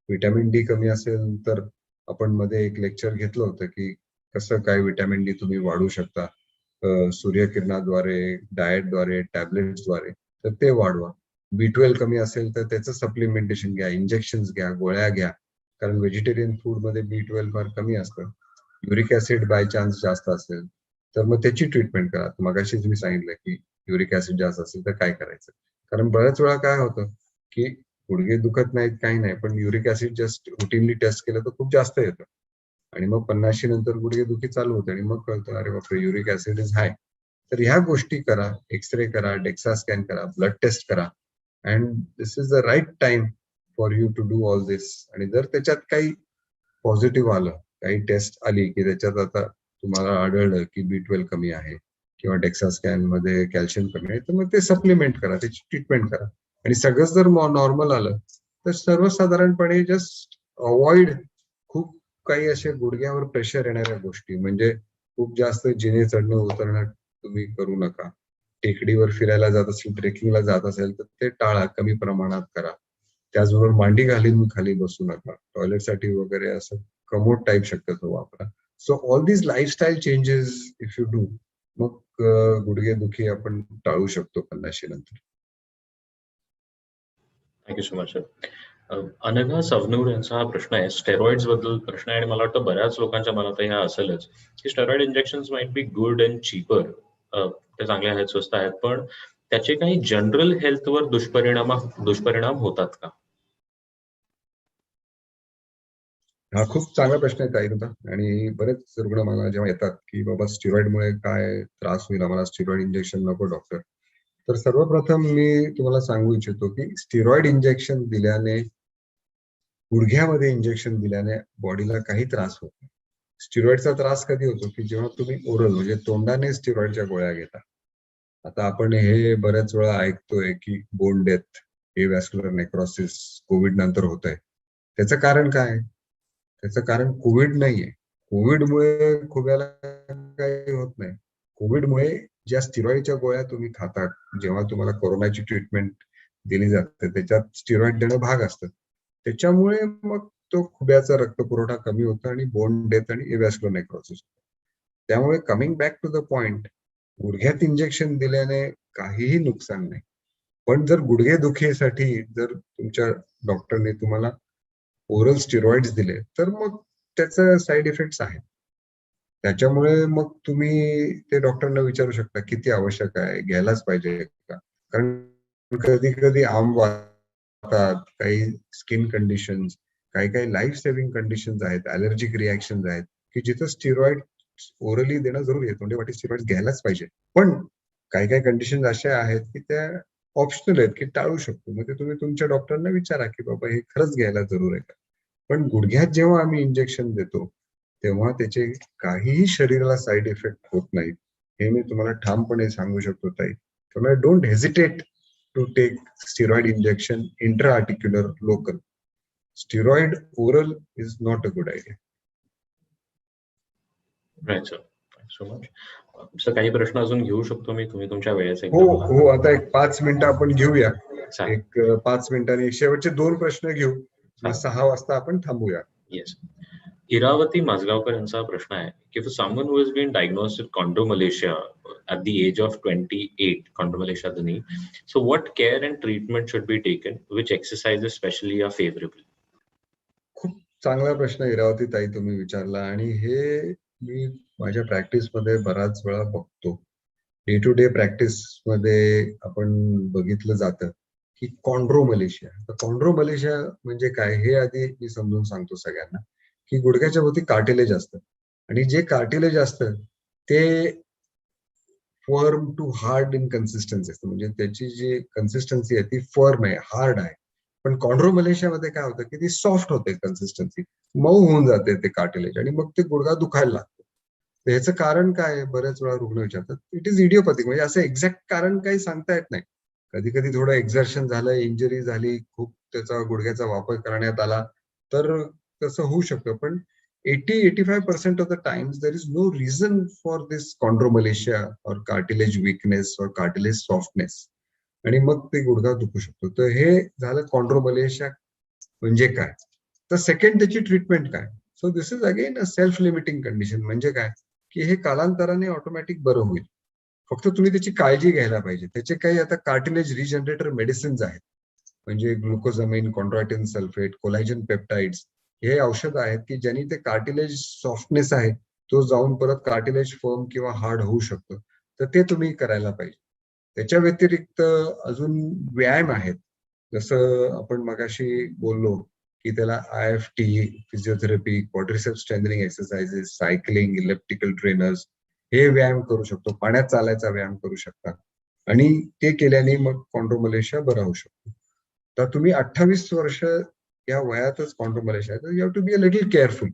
व्हिटॅमिन डी कमी असेल तर आपण मध्ये एक लेक्चर घेतलं होतं की कसं काय व्हिटॅमिन डी तुम्ही वाढवू शकता, सूर्यकिरणाद्वारे, डाएटद्वारे, टॅबलेट्सद्वारे, तर ते वाढवा. B12 कमी असेल तर त्याचं सप्लिमेंटेशन घ्या, इंजेक्शन्स घ्या, गोळ्या घ्या, कारण व्हेजिटेरियन फूड मध्ये B12 फार कमी असतं. युरिक ऍसिड बाय चान्स जास्त असेल तर मग त्याची ट्रीटमेंट करा. मगाशी तुम्ही सांगितलं की युरिक ऍसिड जास्त असेल तर काय करायचं, कारण बऱ्याच वेळा काय होतं की गुडघे दुखत नाहीत काही नाही, पण uric acid just routinely test केलं तर खूप जास्त येतं आणि मग 50 नंतर गुडघे दुखी चालू होते आणि मग कळतं अरे बापरे युरिक ऍसिड इज हाय. तर ह्या गोष्टी करा, एक्सरे करा, डेक्सा स्कॅन करा, ब्लड टेस्ट करा, and this is the right time for you to do all this. आणि जर त्याच्यात काही पॉझिटिव्ह आलं, काही टेस्ट आली की त्याच्यात आता तुम्हाला आढळलं की B12 कमी आहे किंवा डेक्सा स्कॅन मध्ये कॅल्शियम कमी आहे, तर मग ते सप्लिमेंट करा, त्याची ट्रीटमेंट करा. आणि सगळंच जर नॉर्मल आलं तर सर्वसाधारणपणे जस्ट अवॉइड खूप काही असे गुडघ्यावर प्रेशर येणाऱ्या गोष्टी, म्हणजे खूप जास्त जिने चढणं उतरणं तुम्ही करू नका. टेकडीवर फिरायला जात असेल, ट्रेकिंगला जात असेल तर ते टाळा, कमी प्रमाणात करा. त्याचबरोबर मांडी घालून खाली बसू नका. टॉयलेटसाठी वगैरे असं कमोड टाईप शक्यतो वापरा. So all these lifestyle changes if you do, मग गुडघे दुखी आपण टाळू शकतो 50 नंतर. Thank you so much sir. Anagha Savnur यांचा हा प्रश्न आहे, स्टेरॉइड्स बद्दल प्रश्न आहे आणि मला वाटतं बऱ्याच लोकांच्या मनातही हा असेलच की steroid injections might be good and cheaper. ते चांगले आहेत, स्वस्त आहेत, पण त्याचे काही जनरल हेल्थवर दुष्परिणाम होतात का? हा खूप चांगला प्रश्न आहे ताई तुमचा. आणि बरेच रुग्ण मला जेव्हा येतात की बाबा स्टिरॉइडमुळे काय त्रास होईल, आम्हाला स्टिरॉइड इंजेक्शन नको डॉक्टर, तर सर्वप्रथम मी तुम्हाला सांगू इच्छितो की स्टिरॉइड इंजेक्शन दिल्याने, गुडघ्यामध्ये इंजेक्शन दिल्याने बॉडीला काही त्रास होत नाही. स्टिरॉइडचा त्रास कधी होतो की जेव्हा तुम्ही ओरल म्हणजे तोंडाने स्टिरॉइडच्या गोळ्या घेता. आता आपण हे बऱ्याच वेळा ऐकतोय की bone death, vascular necrosis Covid नंतर होत आहे. त्याचं कारण काय? त्याचं कारण कोविड नाहीये. कोविडमुळे खोब्याला काही होत नाही. कोविडमुळे ज्या स्टिरॉइडच्या गोळ्या तुम्ही खाता, जेव्हा तुम्हाला कोरोनाची ट्रीटमेंट दिली जाते त्याच्यात स्टिरॉइड देणं भाग असतं. त्याच्यामुळे मग तो खुब्याचा रक्तपुरवठा कमी होतो आणि बोन डेथ आणि व्हॅस्क्युलर नेक्रोसिस. त्यामुळे coming back to the point, गुडघ्यात इंजेक्शन दिल्याने काहीही नुकसान नाही. पण जर गुडघेदुखीसाठी जर तुमच्या डॉक्टरने तुम्हाला ओरल स्टिरॉइड्स दिले तर मग त्याचे साईड इफेक्ट्स आहेत. त्याच्यामुळे मग तुम्ही ते डॉक्टरना विचारू शकता किती आवश्यक आहे, घ्यायलाच पाहिजे का? कारण कधी कधी आम वातात, काही स्किन कंडिशन्स, काही लाईफ सेव्हिंग कंडिशन्स आहेत, ॲलर्जिक रिॲक्शन आहेत की जिथं स्टिरॉइड ओरली देणं जरुरी आहे. तोंडीवाटी स्टिरॉइड घ्यायलाच पाहिजे. पण काही कंडिशन अशा आहेत की त्या ऑप्शनल आहेत की टाळू शकतो. मग ते तुम्ही तुमच्या डॉक्टरना विचारा की बाबा हे खरंच घ्यायला जरूर आहे का? पण गुडघ्यात जेव्हा आम्ही इंजेक्शन देतो तेव्हा त्याचे काहीही शरीराला साईड इफेक्ट होत नाहीत, हे मी तुम्हाला ठामपणे सांगू शकतो ताई. त्यामुळे don't hesitate to take steroid injection intra articular local. Steroid oral is not a good idea. Right sir. So much. Sir काही प्रश्न अजून घेऊ शकतो मी, तुम्ही तुमच्या वेळेचा हो एकदा मला हो, आता एक 5 मिनिटं आपण घेऊया. चालेल. एक 5 मिनिटांनी शेवटचे 2 प्रश्न घेऊ, मग चालेल. 6 वाजता आपण थांबूया. येस. इरावती माझगावकर यांचा प्रश्न आहे की for someone who has been diagnosed with chondromalacia at the age of 28, chondromalacia of the knee, so what care and treatment should be taken, which exercises especially are favorable? खूप चांगला प्रश्न इरावती ताई तुम्ही विचारला, आणि हे मी माझ्या प्रॅक्टिस मध्ये बराच वेळा बघतो. डे टू डे प्रॅक्टिस मध्ये आपण बघितलं जातं की कॉन्ड्रोमलेशिया. तर कॉन्ड्रोमलेशिया म्हणजे काय हे आधी मी समजून सांगतो सगळ्यांना, की गुडघ्याच्या भोवती कार्टिलेज असतं, आणि जे कार्टिलेज असतं ते firm to hard in consistency असतं. म्हणजे त्याची जी कन्सिस्टन्सी आहे ती फर्म आहे, हार्ड आहे. पण कॉन्ड्रोमलेशियामध्ये काय होतं की ती सॉफ्ट होते, कन्सिस्टन्सी मऊ होऊन जाते ते कार्टिलेज, आणि मग ते गुडघा दुखायला लागतो. तर ह्याचं कारण काय आहे? बऱ्याच वेळा रुग्ण विचारतात. इट इज इडिओपॅथिक, म्हणजे असं एक्झॅक्ट कारण काही सांगता येत नाही. कधी कधी थोडं एक्झर्शन झालं, इंजरी झाली, खूप त्याचा गुडघ्याचा वापर करण्यात आला तर तसं होऊ शकतं. पण 80-85% of the times there is no reason for this chondromalacia or cartilage weakness or cartilage softness, आणि मग ते गुडघा दुखू शकतो. तर हे झालं कॉन्ड्रोमलेशिया म्हणजे काय. तर सेकंड त्याची ट्रीटमेंट काय. So this is again a self limiting condition. म्हणजे काय की हे कालांतराने ऑटोमॅटिक बरं होईल, फक्त तुम्ही त्याची काळजी घ्यायला पाहिजे. त्याचे काही आता कार्टिलेज रिजनरेटर मेडिसिन्स आहेत, म्हणजे ग्लुकोझामिन, कॉन्ड्रायटिन सल्फेट, कोलॅजन पेप्टाइड्स, हे औषध आहेत की ज्यांनी ते कार्टिलेज सॉफ्टनेस आहे तो जाऊन परत कार्टिलेज फर्म किंवा हार्ड होऊ शकतो. तर ते तुम्ही करायला पाहिजे. त्याच्या व्यतिरिक्त अजून व्यायाम आहेत, जसं आपण मगाशी बोललो की त्याला IFT, physiotherapy, quadriceps strengthening exercises, cycling, elliptical trainers, हे व्यायाम करू शकतो. पाण्यात चालायचा व्यायाम करू शकता, आणि ते केल्याने मग कॉन्ड्रोमलेशिया बरा होऊ शकतो. तर तुम्ही 28 वर्ष या वयातच कॉन्ड्रोमलेशिया आहे, तर you have to be a little careful.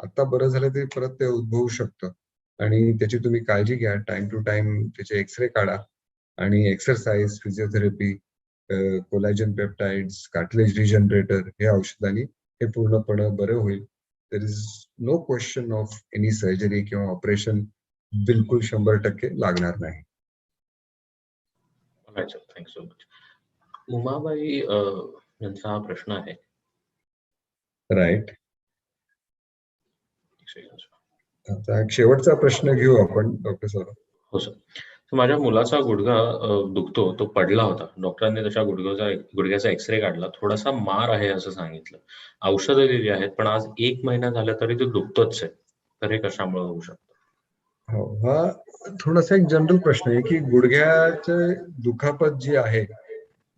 आता बरं झालं तरी परत ते उद्भवू शकतं, आणि त्याची तुम्ही काळजी घ्या. टाइम टू टाइम त्याचे एक्सरे काढा, आणि exercise, physiotherapy, collagen peptides, cartilage regenerator, हे औषधांनी हे पूर्णपणे बरं होईल. There is no question of any surgery किंवा ऑपरेशन, बिलकुल 100% लागणार नाही. Thank you so much. उमाबाई यांचा हा प्रश्न आहे. राईट. आता एक शेवटचा प्रश्न घेऊ आपण डॉक्टर सर. हो सर. माझ्या मुलाचा गुडघा दुखतो, तो पडला होता. डॉक्टरांनी त्याच्या गुडघ्याचा एक्सरे काढला, थोडासा मार आहे असं सांगितलं. औषधं दिली आहेत, पण आज 1 महिना झाला तरी तो दुखतोच आहे. तर हे कशामुळे होऊ शकतं? हो, हा थोडासा एक जनरल प्रश्न आहे की गुडघ्याचे दुखापत जी आहे,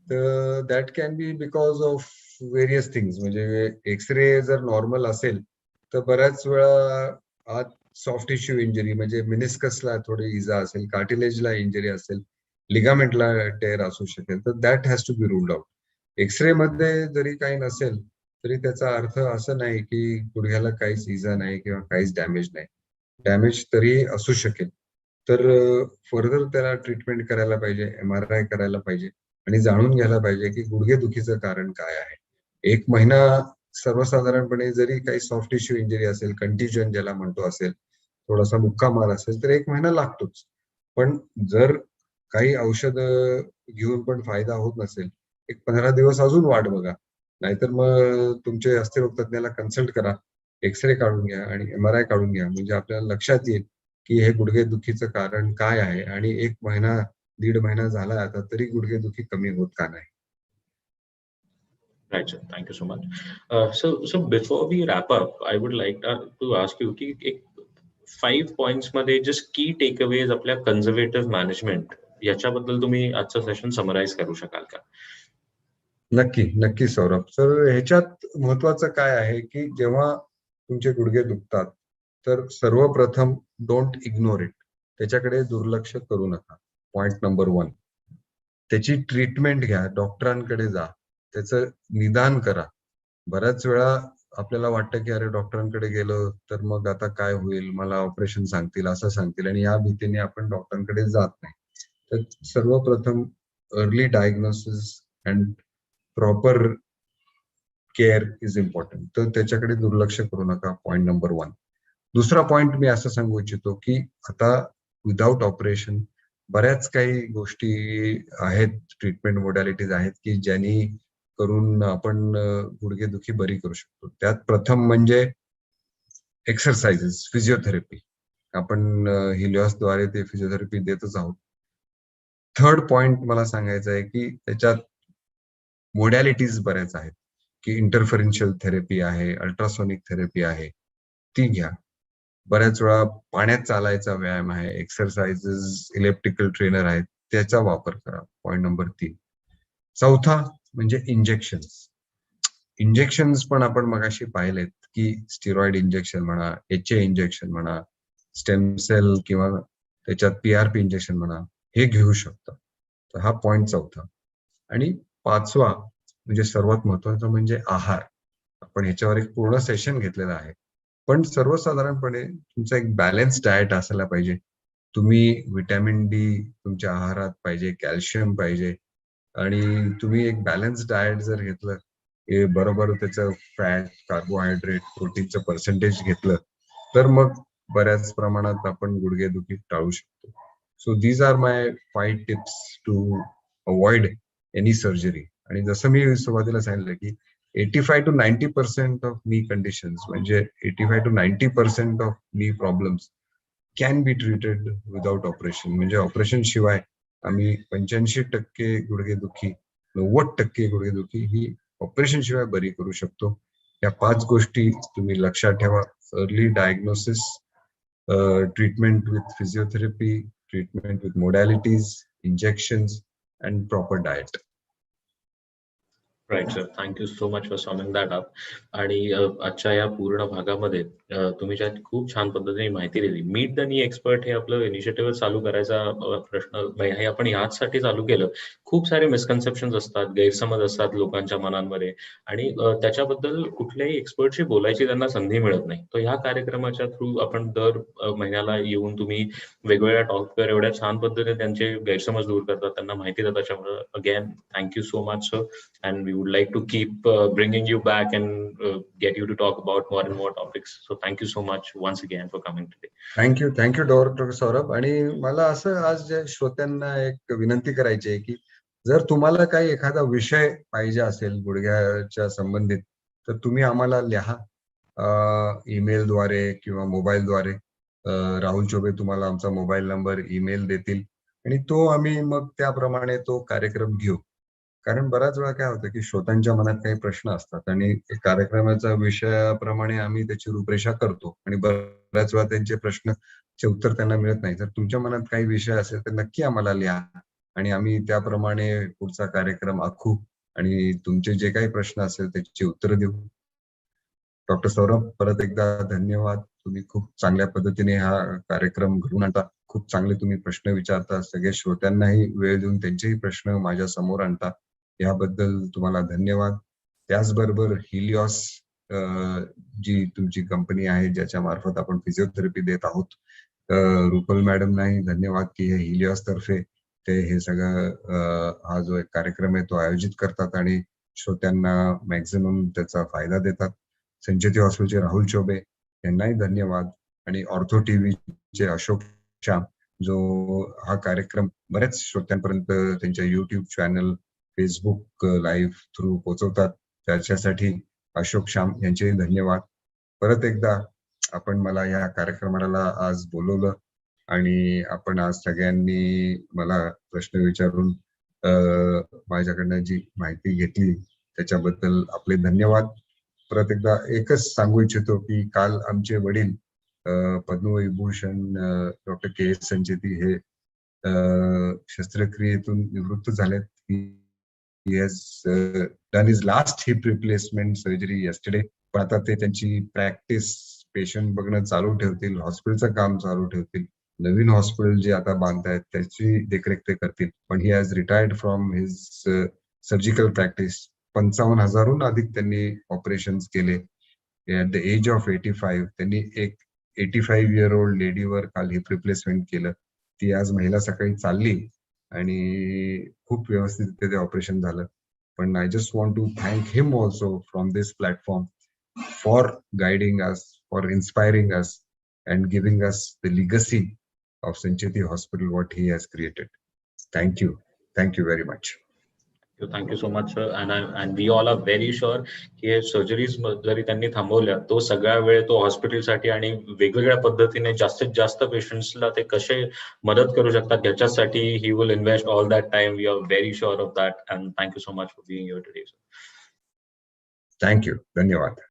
तर that can be because of various things. म्हणजे एक्सरे जर नॉर्मल असेल तर बऱ्याच वेळा आत सॉफ्ट टिश्यू इंजरी, म्हणजे मिनिस्कसला थोडी इजा असेल, कार्टिलेजला इंजरी असेल, लिगामेंटला टेर असू शकेल, तर that has to be ruled out. X ray मध्ये जरी काही नसेल तरी त्याचा अर्थ असं नाही की गुडघ्याला काहीच इजा नाही किंवा काहीच डॅमेज नाही. डॅमेज तरी असू शकेल. तर फर्दर त्याला ट्रीटमेंट करायला पाहिजे, MRI करायला पाहिजे, आणि जाणून घ्यायला पाहिजे की गुडघेदुखीचं कारण काय आहे. 1 महिना सर्वसाधारणपणे जरी काही सॉफ्ट टिश्यू इंजरी असेल, कंटिजन ज्याला म्हणतो असेल, थोडासा मुक्का मार असेल, तर 1 महिना लागतोच. पण जर काही औषध घेऊन पण फायदा होत नसेल, एक 15 दिवस अजून वाट बघा. नाहीतर मग तुमचे अस्थिरोग तज्ञाला कन्सल्ट करा, एक्सरे काढून घ्या आणि MRI काढून घ्या. म्हणजे आपल्याला लक्षात येईल की हे गुडघेदुखीचं कारण काय आहे, आणि 1 महिना, 1.5 महिना झाला आता तरी गुडघेदुखी कमी होत का नाही. Right, sir. Thank you so much. So before we wrap up, I would like to ask you की एक 5 points मध्ये just key takeaways आपल्या conservative management याच्याबद्दल तुम्ही आजचं सेशन समराइज करू शकाल का? नक्की सौरभ सर. ह्याच्यात महत्वाचं काय आहे की जेव्हा तुमचे गुडघे दुखतात तर सर्वप्रथम डोंट इग्नोर इट. त्याच्याकडे दुर्लक्ष करू नका. Point number 1. त्याची ट्रीटमेंट घ्या, डॉक्टरांकडे जा, त्याचं निदान करा. बऱ्याच वेळा आपल्याला वाटतं की अरे डॉक्टरांकडे गेलो तर मग आता काय होईल, मला ऑपरेशन सांगतील, असं सांगतील, आणि या भीतीने आपण डॉक्टरांकडे जात नाही. तर सर्वप्रथम early diagnosis and proper care is important. तर त्याच्याकडे दुर्लक्ष करू नका. Point number 1. दुसरा पॉइंट मी असं सांगू इच्छितो की आता विदाउट ऑपरेशन बऱ्याच काही गोष्टी आहेत, ट्रीटमेंट मोडॅलिटीज आहेत की ज्यांनी करून आपण गुडघेदुखी बरी करू शकतो. त्यात प्रथम म्हणजे एक्सरसाइजेस, फिजिओथेरपी. आपण हिलिओसद्वारे ते फिजिओथेरपी देतच आहोत. थर्ड पॉइंट मला सांगायचं आहे की त्याच्यात मोडॅलिटीज बऱ्याच आहेत की इंटरफेरेन्शियल थेरपी आहे, अल्ट्रासोनिक थेरपी आहे, ती घ्या. बऱ्याच वेळा पाण्यात चालायचा व्यायाम आहे, एक्सरसाइजेस, इलेक्ट्रिकल ट्रेनर आहेत, त्याचा वापर करा. Point number 3. चौथा म्हणजे इंजेक्शन्स. इंजेक्शन्स पण आपण मगाशी पाहिलेत की स्टिरॉइड इंजेक्शन म्हणा, HA इंजेक्शन म्हणा, स्टेम सेल किंवा त्याच्यात PRP इंजेक्शन म्हणा, हे घेऊ शकता. तर हा पॉइंट चौथा. आणि 5वा म्हणजे सर्वात महत्वाचा म्हणजे आहार. आपण ह्याच्यावर एक पूर्ण सेशन घेतलेलं आहे. पण सर्वसाधारणपणे तुमचा एक बॅलन्स डाएट असायला पाहिजे. तुम्ही व्हिटॅमिन डी तुमच्या आहारात पाहिजे, कॅल्शियम पाहिजे आणि तुम्ही एक बॅलन्स डाएट जर घेतलं, बरोबर त्याचं फॅट, कार्बोहायड्रेट, प्रोटीनचं पर्सेंटेज घेतलं, तर मग बऱ्याच प्रमाणात आपण गुडघेदुखी टाळू शकतो. So these are my 5 tips to avoid any surgery. आणि जसं मी सुरुवातीला सांगितलं की 85 to 90% ऑफ नी कंडिशन्स म्हणजे 85 to 90% ऑफ नी problems can be treated without operation. म्हणजे ऑपरेशन शिवाय आम्ही 85% गुडघेदुखी, 90% गुडघेदुखी ही ऑपरेशन शिवाय बरी करू शकतो. या 5 गोष्टी तुम्ही लक्षात ठेवा. Early diagnosis, treatment with physiotherapy, treatment with modalities, injections and proper diet. Right sir, thank you so much for summing that up. आणि आजच्या या पूर्ण भागामध्ये तुम्ही ज्या खूप छान पद्धतीने माहिती दिली. मीट द नी एक्सपर्ट हे आपलं इनिशिएटिव्ह चालू करायचा प्रश्न हे आपण याचसाठी चालू केलं. खूप सारे मिसकन्सेप्शन असतात, गैरसमज असतात लोकांच्या मनांमध्ये आणि त्याच्याबद्दल कुठल्याही एक्सपर्टशी बोलायची त्यांना संधी मिळत नाही. तर ह्या कार्यक्रमाच्या थ्रू आपण दर महिन्याला येऊन तुम्ही वेगवेगळ्या टॉपिकवर एवढ्या छान पद्धतीने त्यांचे गैरसमज दूर करतात, त्यांना माहिती देतात. त्याच्यामुळे again thank you so much sir. And we would like to keep bringing you back and get you to talk about more and more topics. So thank you so much once again for coming today. Thank you doctor Saurabh. आणि मला असं आज श्रोत्यांना एक विनंती करायची आहे की जर तुम्हाला काही एखादा विषय पाहिजे असेल गुडघ्याच्या संबंधित, तर तुम्ही आम्हाला लिहा ईमेलद्वारे किंवा मोबाईलद्वारे. राहुल चोबे तुम्हाला आमचा मोबाईल नंबर, ईमेल देतील आणि तो आम्ही मग त्याप्रमाणे तो कार्यक्रम घेऊ. कारण बऱ्याच वेळा काय होतं की श्रोत्यांच्या मनात काही प्रश्न असतात आणि कार्यक्रमाच्या विषयाप्रमाणे आम्ही त्याची रूपरेषा करतो आणि बऱ्याच वेळा त्यांचे प्रश्नचे उत्तर त्यांना मिळत नाही. जर तुमच्या मनात काही विषय असेल तर नक्की आम्हाला लिहा आणि आम्ही त्याप्रमाणे पुढचा कार्यक्रम आखू आणि तुमचे जे काही प्रश्न असेल त्याची उत्तरं देऊ. डॉक्टर सौरभ, परत एकदा धन्यवाद. तुम्ही खूप चांगल्या पद्धतीने हा कार्यक्रम घडवून आणता. खूप चांगले तुम्ही प्रश्न विचारता. सगळे श्रोत्यांनाही वेळ देऊन त्यांचेही प्रश्न माझ्या समोर आणता. याबद्दल तुम्हाला धन्यवाद. त्याचबरोबर हिलिओस जी तुमची कंपनी आहे ज्याच्या मार्फत आपण फिजिओथेरपी देत आहोत, रुपल मॅडमनाही धन्यवाद की हे हिलिओस तर्फे ते हे सगळं हा जो एक कार्यक्रम आहे तो आयोजित करतात आणि श्रोत्यांना मॅक्झिमम त्याचा फायदा देतात. संचेती हॉस्पिटलचे राहुल चोबे यांनाही धन्यवाद. आणि ऑर्थो टीव्हीचे अशोक श्याम जो हा कार्यक्रम बऱ्याच श्रोत्यांपर्यंत त्यांच्या YouTube channel, Facebook live through पोहोचवतात, त्याच्यासाठी अशोक श्याम यांचेही धन्यवाद. परत एकदा आपण मला या कार्यक्रमाला आज बोलवलं आणि आपण आज सगळ्यांनी मला प्रश्न विचारून माझ्याकडनं जी माहिती घेतली त्याच्याबद्दल आपले धन्यवाद. परत एकदा एकच सांगू इच्छितो की काल आमचे वडील पद्मविभूषण डॉक्टर के.एस. संचेती हे शस्त्रक्रियेतून निवृत्त झालेत. He has done his last hip replacement surgery yesterday. पण आता ते त्यांची प्रॅक्टिस, पेशंट बघणं चालू ठेवतील, हॉस्पिटलचं काम चालू ठेवतील. नवीन हॉस्पिटल जे आता बांधतायत त्याची देखरेख ते करतील. पण he has retired from his surgical practice. 55,000हून अधिक त्यांनी ऑपरेशन्स केले. ऍट द एज ऑफ 85 त्यांनी एक 85 year old लेडीवर काल हिप रिप्लेसमेंट केलं. ती आज महिला सकाळी चालली आणि खूप व्यवस्थित ते ऑपरेशन झालं. पण I just want to thank him also from this platform for guiding us, for inspiring us and giving us the legacy of Sancheti Hospital, what he has created. Thank you. Thank you very much. Thank you so much, sir. And we all are very sure की हे surgeries जरी त्यांनी थांबवल्या तो सगळा वेळ तो हॉस्पिटलसाठी आणि वेगवेगळ्या पद्धतीने जास्तीत जास्त पेशंट्सला ते कसे मदत करू शकतात याच्यासाठी he will invest all that time. We are very sure of that. And thank you so much for being here today. Thank you. धन्यवाद.